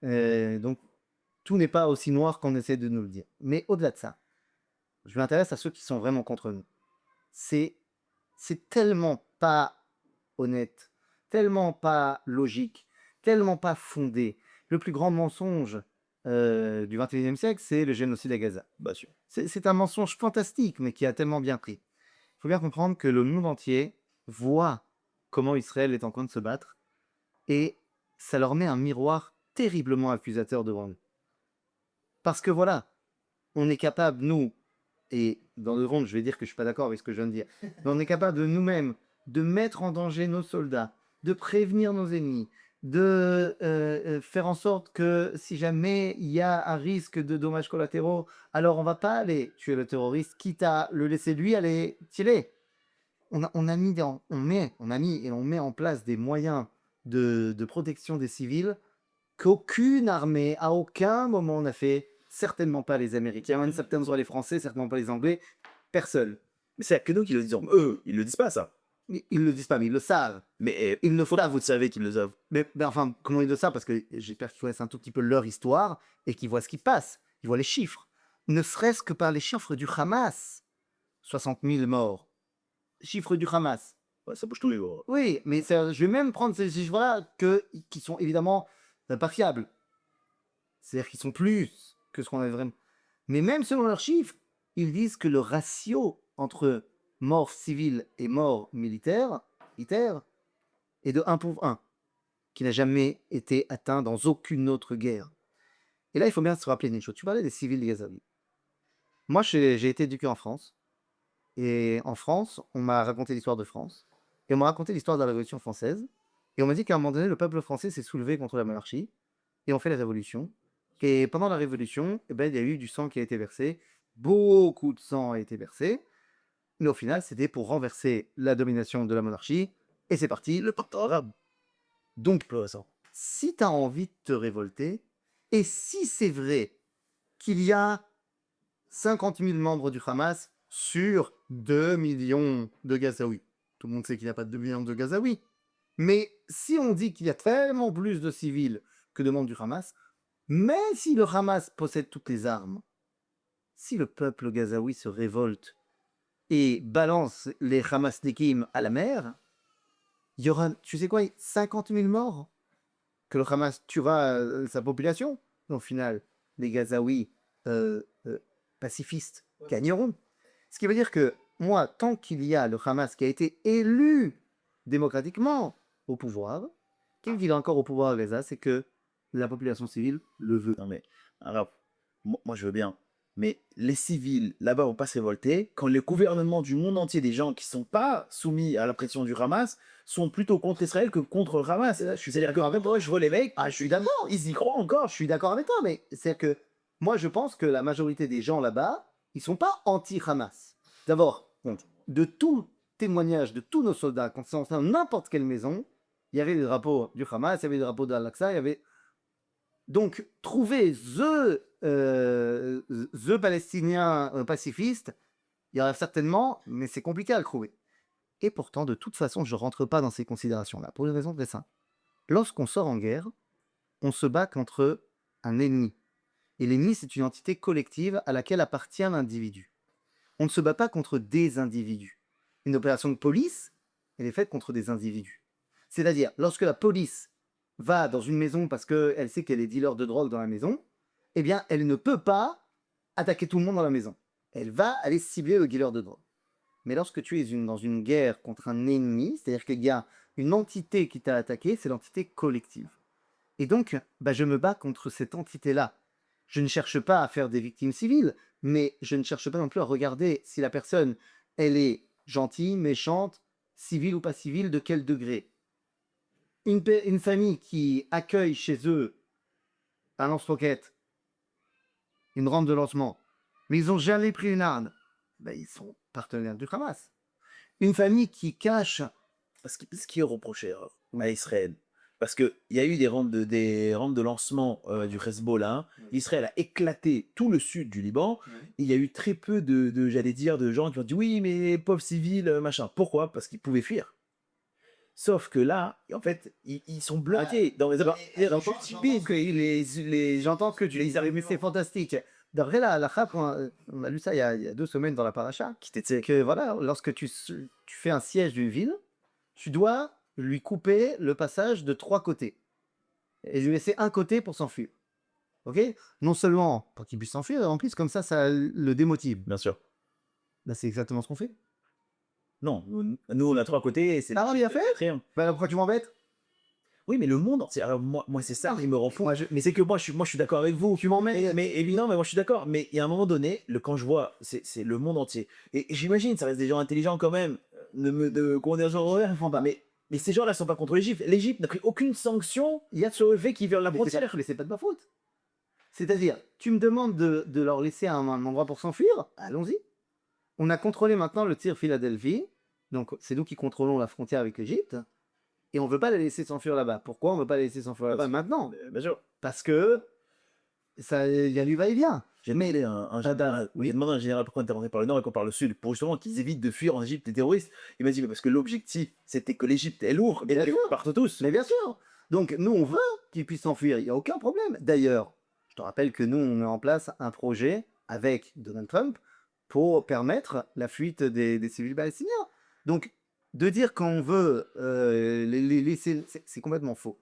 Donc, tout n'est pas aussi noir qu'on essaie de nous le dire. Mais au-delà de ça, je m'intéresse à ceux qui sont vraiment contre nous. C'est tellement pas honnête, tellement pas logique, tellement pas fondé. Le plus grand mensonge du 21e siècle, c'est le génocide à Gaza. Bien sûr. C'est un mensonge fantastique, mais qui a tellement bien pris. Il faut bien comprendre que le monde entier voit comment Israël est en train de se battre, et ça leur met un miroir terriblement accusateur devant nous. Parce que voilà, on est capable, nous, et dans le monde, je vais dire que je ne suis pas d'accord avec ce que je viens de dire, mais on est capable de nous-mêmes de mettre en danger nos soldats, de prévenir nos ennemis, de faire en sorte que si jamais il y a un risque de dommages collatéraux, alors on ne va pas aller tuer le terroriste, quitte à le laisser lui aller tirer. On met en place des moyens de protection des civils qu'aucune armée, à aucun moment n'a fait, certainement pas les Américains, même certainement pas les Français, certainement pas les Anglais, personne. Mais c'est que nous qui le disons. Eux, ils le disent pas, ça. Ils ne le disent pas, mais ils le savent. Mais il ne faut pas, vous savez qu'ils le savent. Mais enfin, comment ils le savent? Parce que j'espère qu'ils connaissent un tout petit peu leur histoire et qu'ils voient ce qui passe. Ils voient les chiffres. Ne serait-ce que par les chiffres du Hamas. 60 000 morts. Chiffres du Hamas. Ouais, ça bouge tous les jours. Oui, mais je vais même prendre ces chiffres-là qui sont évidemment pas fiables. C'est-à-dire qu'ils sont plus que ce qu'on avait vraiment. Mais même selon leurs chiffres, ils disent que le ratio entre morts civiles et morts militaires est de 1 pour 1, qui n'a jamais été atteint dans aucune autre guerre. Et là, il faut bien se rappeler d'une chose. Tu parlais des civils gazaouis. Moi, j'ai été éduqué en France. Et en France, on m'a raconté l'histoire de France. Et on m'a raconté l'histoire de la Révolution française. Et on m'a dit qu'à un moment donné, le peuple français s'est soulevé contre la monarchie. Et on fait la Révolution. Et pendant la Révolution, il y a eu du sang qui a été versé. Beaucoup de sang a été versé. Mais au final, c'était pour renverser la domination de la monarchie. Et c'est parti, le printemps arabe. Donc, si tu as envie de te révolter, et si c'est vrai qu'il y a 50 000 membres du Hamas sur 2 millions de Gazaouis, tout le monde sait qu'il n'y a pas de 2 millions de Gazaouis, mais si on dit qu'il y a tellement plus de civils que de membres du Hamas, même si le Hamas possède toutes les armes, si le peuple gazaoui se révolte et balance les Hamasnikim à la mer, il y aura, tu sais quoi, 50 000 morts que le Hamas tuera sa population. Au final, les Gazaouis pacifistes gagneront. Ce qui veut dire que moi, tant qu'il y a le Hamas qui a été élu démocratiquement au pouvoir, tant qu'il est encore au pouvoir à Gaza, c'est que la population civile le veut. Non mais, alors, moi je veux bien. Mais les civils là-bas vont pas se révolter quand les gouvernements du monde entier, des gens qui sont pas soumis à la pression du Hamas, sont plutôt contre Israël que contre le Hamas. C'est-à-dire qu'en fait, moi, je vois les mecs, Ah, je suis d'accord, ils y croient encore. je suis d'accord avec toi, mais c'est que moi je pense que la majorité des gens là-bas, ils sont pas anti-Hamas. D'abord, de tout témoignage de tous nos soldats, quand ils sont dans n'importe quelle maison, il y avait des drapeaux du Hamas, il y avait des drapeaux d'Al-Aqsa, il y avait... Donc, trouver the Palestinien pacifiste, il y en a certainement, mais c'est compliqué à le trouver. Et pourtant, de toute façon, je ne rentre pas dans ces considérations-là, pour une raison très simple. Lorsqu'on sort en guerre, on se bat contre un ennemi. Et l'ennemi, c'est une entité collective à laquelle appartient l'individu. On ne se bat pas contre des individus. Une opération de police, elle est faite contre des individus. C'est-à-dire, lorsque la police va dans une maison parce qu'elle sait qu'il y a des dealers de drogue dans la maison, eh bien, elle ne peut pas attaquer tout le monde dans la maison. Elle va aller cibler le dealer de drogue. Mais lorsque tu es dans une guerre contre un ennemi, c'est-à-dire qu'il y a une entité qui t'a attaqué, c'est l'entité collective. Et donc, je me bats contre cette entité-là. Je ne cherche pas à faire des victimes civiles, mais je ne cherche pas non plus à regarder si la personne, elle est gentille, méchante, civile ou pas civile, de quel degré. Une famille qui accueille chez eux un lance-roquette, une rampe de lancement, mais ils n'ont jamais pris une arme, ils sont partenaires du Hamas. Une famille qui cache... Ce qui est reproché à Israël, parce qu'il y a eu des rampes de lancement du Hezbollah. Israël a éclaté tout le sud du Liban. Il y a eu très peu j'allais dire, de gens qui ont dit oui, mais les pauvres civils, machin. Pourquoi? Parce qu'ils pouvaient fuir. Sauf que là, en fait, ils sont bloqués dans les J'entends que tu les arrives, c'est fantastique. D'après la halakha, on a lu ça il y a 2 semaines dans la paracha, que voilà, lorsque tu fais un siège d'une ville, tu dois lui couper le passage de 3 côtés et lui laisser un côté pour s'enfuir. Ok? Non seulement pour qu'il puisse s'enfuir, en plus comme ça le démotive. Bien sûr. Là, c'est exactement ce qu'on fait. Non, nous on a 3 côtés et c'est Ah, bien fait. rien. Pourquoi tu m'embêtes? Oui, mais le monde entier. Alors moi c'est ça qui me rend fou. Mais c'est que moi je suis d'accord avec vous. Tu m'emmènes. Mais évidemment, mais moi je suis d'accord. Mais il y a un moment donné, quand je vois, c'est le monde entier. Et j'imagine, ça reste des gens intelligents quand même. Comment dire, genre, ils font pas. Mais ces gens-là sont pas contre l'Égypte. L'Égypte n'a pris aucune sanction sur le fait qu'ils violent la frontière. Mais c'est pas de ma faute. C'est-à-dire, tu me demandes de leur laisser un endroit pour s'enfuir, allons-y. On a contrôlé maintenant le tir Philadelphie, donc c'est nous qui contrôlons la frontière avec l'Égypte, et on veut pas les laisser s'enfuir là-bas. Pourquoi on veut pas les laisser s'enfuir là-bas maintenant? Bien sûr. Parce que il y a du va-et-vient. J'ai demandé un général, demandé à un général pourquoi on intervenait par le nord et qu'on par le sud, pour justement qu'ils évitent de fuir en Égypte les terroristes. Il m'a dit, mais parce que l'objectif, c'était que l'Égypte est lourde et qu'ils partent tous. Mais bien sûr. Donc nous, on veut qu'ils puissent s'enfuir, il n'y a aucun problème. D'ailleurs, je te rappelle que nous, on met en place un projet avec Donald Trump pour permettre la fuite des civils palestiniens. Donc, de dire qu'on veut les laisser, c'est complètement faux.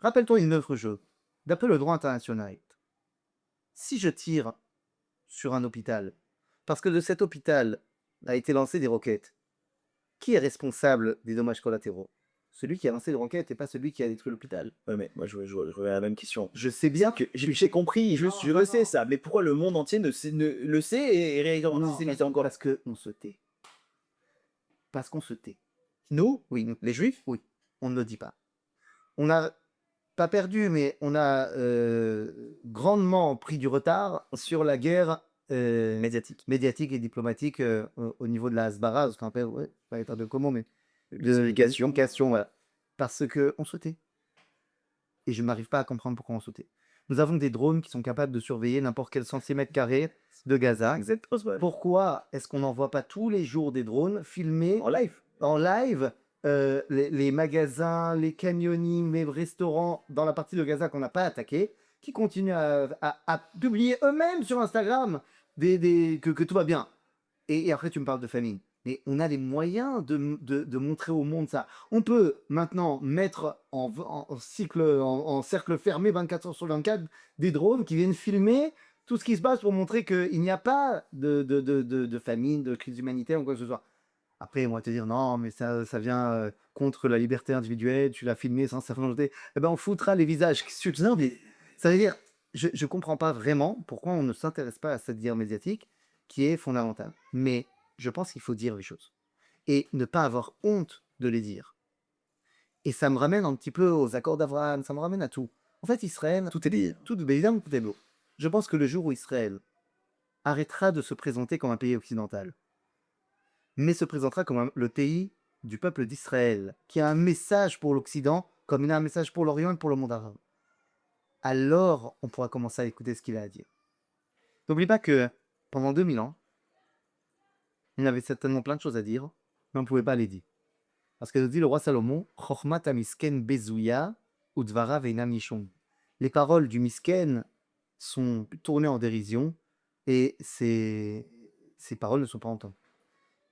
Rappelle-toi une autre chose. D'après le droit international, si je tire sur un hôpital, parce que de cet hôpital a été lancé des roquettes, qui est responsable des dommages collatéraux? Celui qui a lancé les roquettes et pas celui qui a détruit l'hôpital. Ouais, mais moi je reviens à la même question. Je sais bien que j'ai compris, je le sais ça, mais pourquoi le monde entier ne le sait et réagit encore? Parce qu'on se tait. Parce qu'on se tait. Nous? Oui, nous. Les Juifs? Oui, on ne le dit pas. On n'a pas perdu, mais on a grandement pris du retard sur la guerre médiatique et diplomatique au niveau de la Hasbara, ce qu'on appelle, pas état de comment, mais communication, voilà. Parce qu'on se tait. Et je n'arrive pas à comprendre pourquoi on se tait. Nous avons des drones qui sont capables de surveiller n'importe quel centimètre carré de Gaza. Pourquoi est-ce qu'on n'envoie pas tous les jours des drones filmés en live les magasins, les camionnings, les restaurants dans la partie de Gaza qu'on n'a pas attaqué, qui continuent à publier eux-mêmes sur Instagram que tout va bien. Et après, tu me parles de famine. Mais on a les moyens de montrer au monde ça. On peut maintenant mettre en cercle fermé 24 heures sur 24 des drones qui viennent filmer tout ce qui se passe pour montrer qu'il n'y a pas de famine, de crise humanitaire ou quoi que ce soit. Après, on va te dire non, mais ça vient contre la liberté individuelle, tu l'as filmé sans sa volonté. Eh ben, on foutra les visages. Non, mais ça veut dire, je ne comprends pas vraiment pourquoi on ne s'intéresse pas à cette guerre médiatique qui est fondamentale. Mais je pense qu'il faut dire les choses et ne pas avoir honte de les dire. Et ça me ramène un petit peu aux accords d'Abraham, ça me ramène à tout. En fait, Israël, tout est dit, évidemment, tout est beau. Je pense que le jour où Israël arrêtera de se présenter comme un pays occidental, mais se présentera comme le pays du peuple d'Israël, qui a un message pour l'Occident, comme il a un message pour l'Orient et pour le monde arabe, alors on pourra commencer à écouter ce qu'il a à dire. N'oublie pas que pendant 2000 ans, il avait certainement plein de choses à dire, mais on ne pouvait pas les dire. Parce que nous dit le roi Salomon, Chochmat amisken bezouya udvara veinam yishon. les paroles du Misken sont tournées en dérision et ces paroles ne sont pas entendues.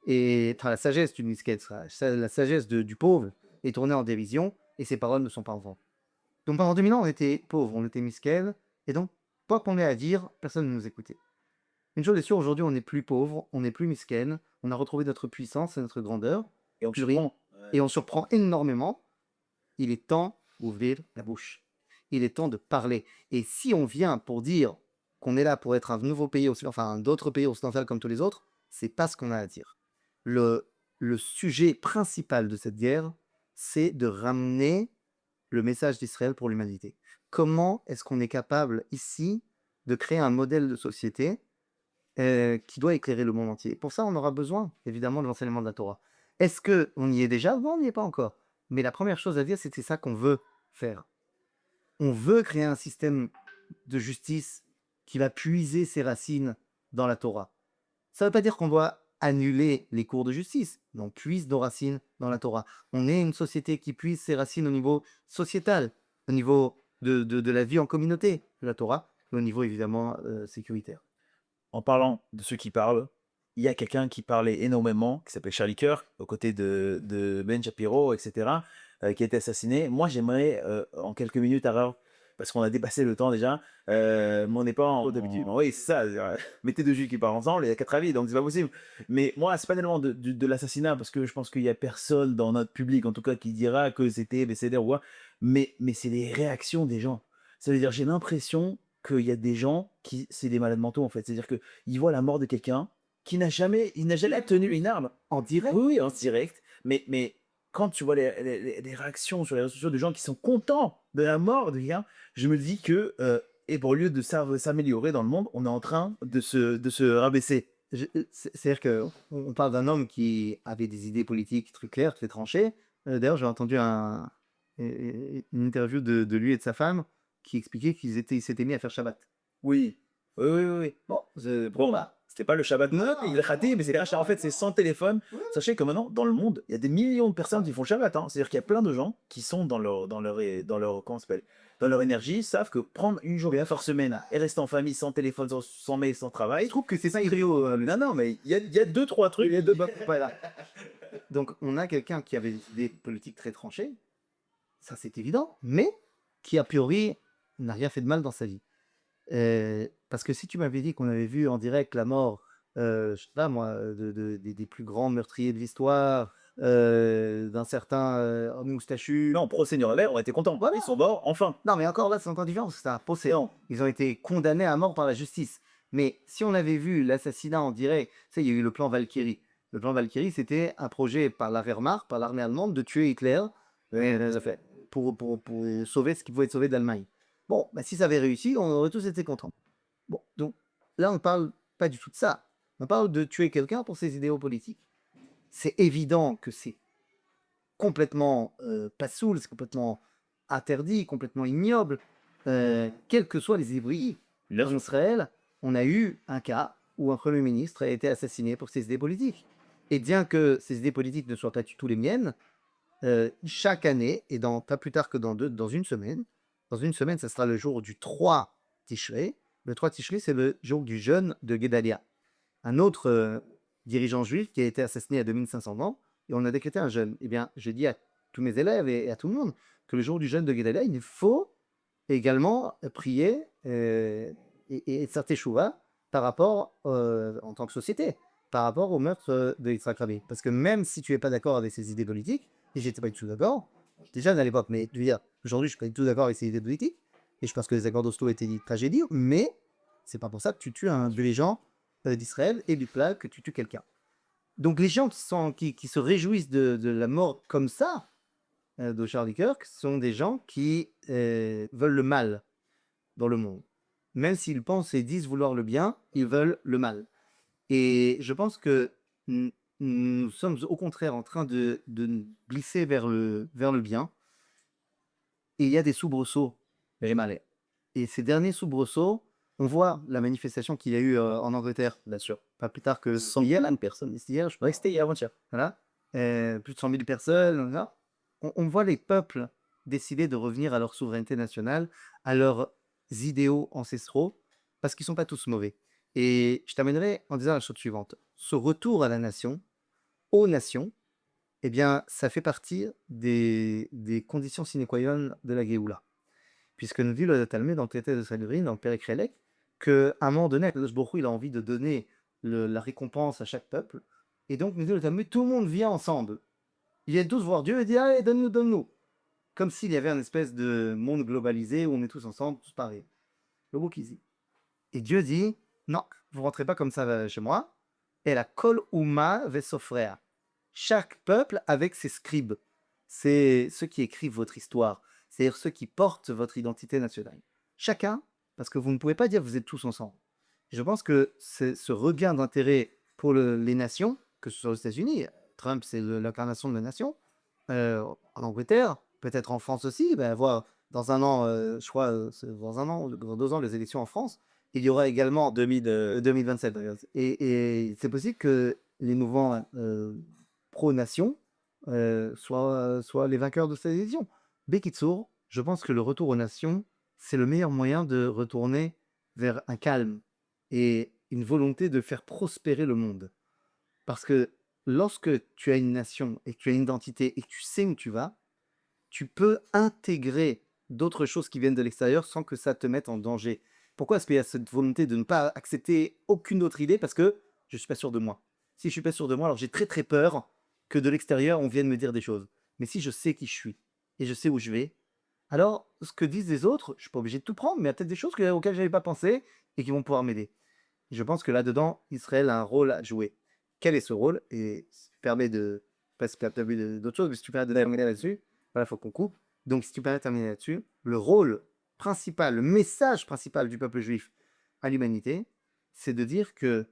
Et enfin, la sagesse du Misken, la sagesse du pauvre est tournée en dérision et ses paroles ne sont pas entendues. Donc pendant 2000 ans, on était pauvres, on était Misken, et donc, quoi qu'on ait à dire, personne ne nous écoutait. Une chose est sûre, aujourd'hui, on n'est plus pauvre, on n'est plus Misken, on a retrouvé notre puissance et notre grandeur, Et on plus rien, surprend. et on surprend énormément. Il est temps d'ouvrir la bouche. Il est temps de parler. Et si on vient pour dire qu'on est là pour être un nouveau pays, enfin d'autres pays occidentaux comme tous les autres, c'est pas ce qu'on a à dire. Le sujet principal de cette guerre, c'est de ramener le message d'Israël pour l'humanité. Comment est-ce qu'on est capable ici de créer un modèle de société qui doit éclairer le monde entier? Pour ça, on aura besoin évidemment de l'enseignement de la Torah. Est-ce qu'on y est déjà? Non, on n'y est pas encore. Mais la première chose à dire, c'est ça qu'on veut faire. On veut créer un système de justice qui va puiser ses racines dans la Torah. Ça ne veut pas dire qu'on doit annuler les cours de justice, mais on puise nos racines dans la Torah. On est une société qui puise ses racines au niveau sociétal, au niveau de la vie en communauté de la Torah, et au niveau évidemment sécuritaire. En parlant de ceux qui parlent, il y a quelqu'un qui parlait énormément, qui s'appelle Charlie Kirk, aux côtés de Ben Shapiro, etc., qui a été assassiné. Moi, j'aimerais, en quelques minutes, alors, parce qu'on a dépassé le temps déjà, mais on n'est pas en... D'habitude. Oui, c'est ça. Mettez deux juifs qui parlent ensemble, il y a quatre avis, donc c'est pas possible. Mais moi, c'est pas tellement de l'assassinat, parce que je pense qu'il y a personne dans notre public, en tout cas, qui dira que c'était BCD ou quoi, mais c'est les réactions des gens. Ça veut dire, j'ai l'impression qu'il y a des gens qui, c'est des malades mentaux en fait. C'est-à-dire qu'ils voient la mort de quelqu'un il n'a jamais tenu une arme. En direct? Oui, oui, en direct. Mais quand tu vois les réactions sur les réseaux sociaux de gens qui sont contents de la mort de quelqu'un, je me dis que, et au lieu de s'améliorer dans le monde, on est en train de se rabaisser. C'est-à-dire qu'on parle d'un homme qui avait des idées politiques très claires, très tranchées. D'ailleurs, j'ai entendu une interview de lui et de sa femme qui expliquait ils s'étaient mis à faire Shabbat. Oui. Oui, oui, oui, oui. Bon, Bon, c'était pas le Shabbat. Non, il a raté, mais c'est les rachats. En fait, c'est sans téléphone. Sachez que maintenant, dans le monde, il y a des millions de personnes qui font le Shabbat. Hein. C'est-à-dire qu'il y a plein de gens qui sont comment ça s'appelle, dans leur énergie, savent que prendre une journée par semaine et rester en famille sans téléphone, sans mail, sans travail. je trouve que c'est ça, Irio. Non, non, mais il y a deux, trois trucs. Il y a deux bacs, voilà. Donc, on a quelqu'un qui avait des idées politiques très tranchées, ça c'est évident, mais qui a priori n'a rien fait de mal dans sa vie. Parce que si tu m'avais dit qu'on avait vu en direct la mort, je sais pas moi, des plus grands meurtriers de l'histoire, d'un certain homme moustachu. Non, procès Nuremberg, on était contents. Voilà. Ils sont morts, enfin. Non, mais encore là, c'est encore différent, parce que c'est un procès. Non. Ils ont été condamnés à mort par la justice. Mais si on avait vu l'assassinat en direct, tu sais, il y a eu le plan Valkyrie. Le plan Valkyrie, c'était un projet par la Wehrmacht, par l'armée allemande, de tuer Hitler pour sauver ce qui pouvait être sauvé de l'Allemagne. Bon, bah, si ça avait réussi, on aurait tous été contents. Bon, donc là, on ne parle pas du tout de ça. On parle de tuer quelqu'un pour ses idéaux politiques. C'est évident que c'est complètement pas soul, c'est complètement interdit, complètement ignoble. Quelles que soient les ébris en Israël, on a eu un cas où un Premier ministre a été assassiné pour ses idées politiques. Et bien que ces idées politiques ne soient pas du tout les miennes, chaque année, et pas plus tard que dans une semaine, ça sera le jour du 3 Tishrei. Le 3 Tishrei, c'est le jour du jeûne de Guédalia, un autre dirigeant juif qui a été assassiné à 2500 ans, et on a décrété un jeûne. Eh bien, je dis à tous mes élèves et à tout le monde que le jour du jeûne de Guédalia, il faut également prier et faire teshuva par rapport, en tant que société, par rapport au meurtre de Yitzhak Rabin. Parce que même si tu n'es pas d'accord avec ses idées politiques, et j'étais pas du tout d'accord, déjà à l'époque, mais je veux dire, aujourd'hui je suis pas du tout d'accord avec ses idées politiques, et je pense que les accords d'Oslo étaient une tragédie, mais c'est pas pour ça que tu tues un dirigeant d'Israël et du plat que tu tues quelqu'un. Donc les gens qui se réjouissent de la mort comme ça de Charlie Kirk sont des gens qui veulent le mal dans le monde. Même s'ils pensent et disent vouloir le bien, ils veulent le mal. Et je pense que nous sommes au contraire en train de glisser vers le bien. Et il y a des soubresauts malais. Et ces derniers soubresauts, on voit la manifestation qu'il y a eu en Angleterre, bien sûr, pas plus tard que 100 000 personnes. Hier, je crois que c'était hier avant-hier. Voilà. Plus de 100 000 personnes. Voilà. On voit les peuples décidé de revenir à leur souveraineté nationale, à leurs idéaux ancestraux, parce qu'ils ne sont pas tous mauvais. Et je terminerai en disant la chose suivante. Ce retour à la nation, aux nations, eh bien, ça fait partie des conditions sine qua non de la Géoula. Puisque nous dit le Talmud dans le traité de Sanhedrin, dans le Pérec Rélec, qu'à un moment donné, Akadosh Baruch Hu, il a envie de donner la récompense à chaque peuple. Et donc, nous dit le Talmud, tout le monde vient ensemble. Ils viennent tous voir Dieu et disent, allez, donne-nous, donne-nous. Comme s'il y avait un espèce de monde globalisé où on est tous ensemble, tous pareils. Le mot qui dit. Et Dieu dit, non, vous rentrez pas comme ça chez moi. Et la kol uma vesofrea. Chaque peuple avec ses scribes. C'est ceux qui écrivent votre histoire. C'est-à-dire ceux qui portent votre identité nationale. Chacun, parce que vous ne pouvez pas dire que vous êtes tous ensemble. Et je pense que c'est ce regain d'intérêt pour les nations, que ce soit aux États-Unis, Trump c'est l'incarnation de la nation, en Angleterre, peut-être en France aussi, ben, voir dans un an, je crois, dans un an, dans 2 ans, les élections en France, il y aura également 2027. D'ailleurs. Et c'est possible que les mouvements pro-nation soient les vainqueurs de cette élection. Bekitsour, je pense que le retour aux nations, c'est le meilleur moyen de retourner vers un calme et une volonté de faire prospérer le monde. Parce que lorsque tu as une nation et que tu as une identité et que tu sais où tu vas, tu peux intégrer d'autres choses qui viennent de l'extérieur sans que ça te mette en danger. Pourquoi est-ce qu'il y a cette volonté de ne pas accepter aucune autre idée? Parce que je ne suis pas sûr de moi. Si je ne suis pas sûr de moi, alors j'ai très très peur que de l'extérieur, on vienne me dire des choses. Mais si je sais qui je suis et je sais où je vais, alors ce que disent les autres, je ne suis pas obligé de tout prendre, mais il y a peut-être des choses auxquelles je n'avais pas pensé et qui vont pouvoir m'aider. Et je pense que là-dedans, Israël a un rôle à jouer. Quel est ce rôle? Et ça permet de... Parce que tu as vu d'autres choses, mais si tu permets de terminer là-dessus, voilà, il faut qu'on coupe. Donc, si tu permets de terminer là-dessus, le rôle principal, le message principal du peuple juif à l'humanité, c'est de dire que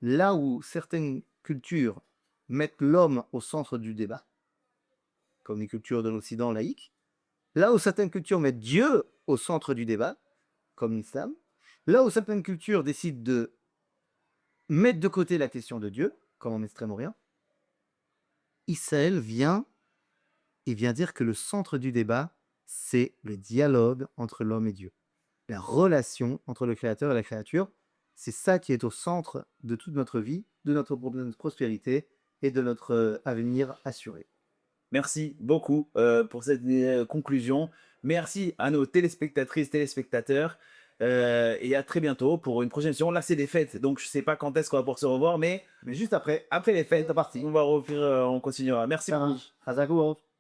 là où certaines cultures mettent l'homme au centre du débat, comme les cultures de l'Occident laïque, là où certaines cultures mettent Dieu au centre du débat, comme l'islam, là où certaines cultures décident de mettre de côté la question de Dieu, comme en Extrême-Orient, Israël vient dire que le centre du débat, c'est le dialogue entre l'homme et Dieu. La relation entre le Créateur et la créature, c'est ça qui est au centre de toute notre vie, de notre prospérité et de notre avenir assuré. Merci beaucoup pour cette conclusion. Merci à nos téléspectatrices, téléspectateurs. Et à très bientôt pour une prochaine émission. Là, c'est des fêtes, donc je ne sais pas quand est-ce qu'on va pouvoir se revoir, mais Mais juste après, après les fêtes, c'est parti. on va refaire, on continuera. Merci Ça beaucoup. marche. Hazako.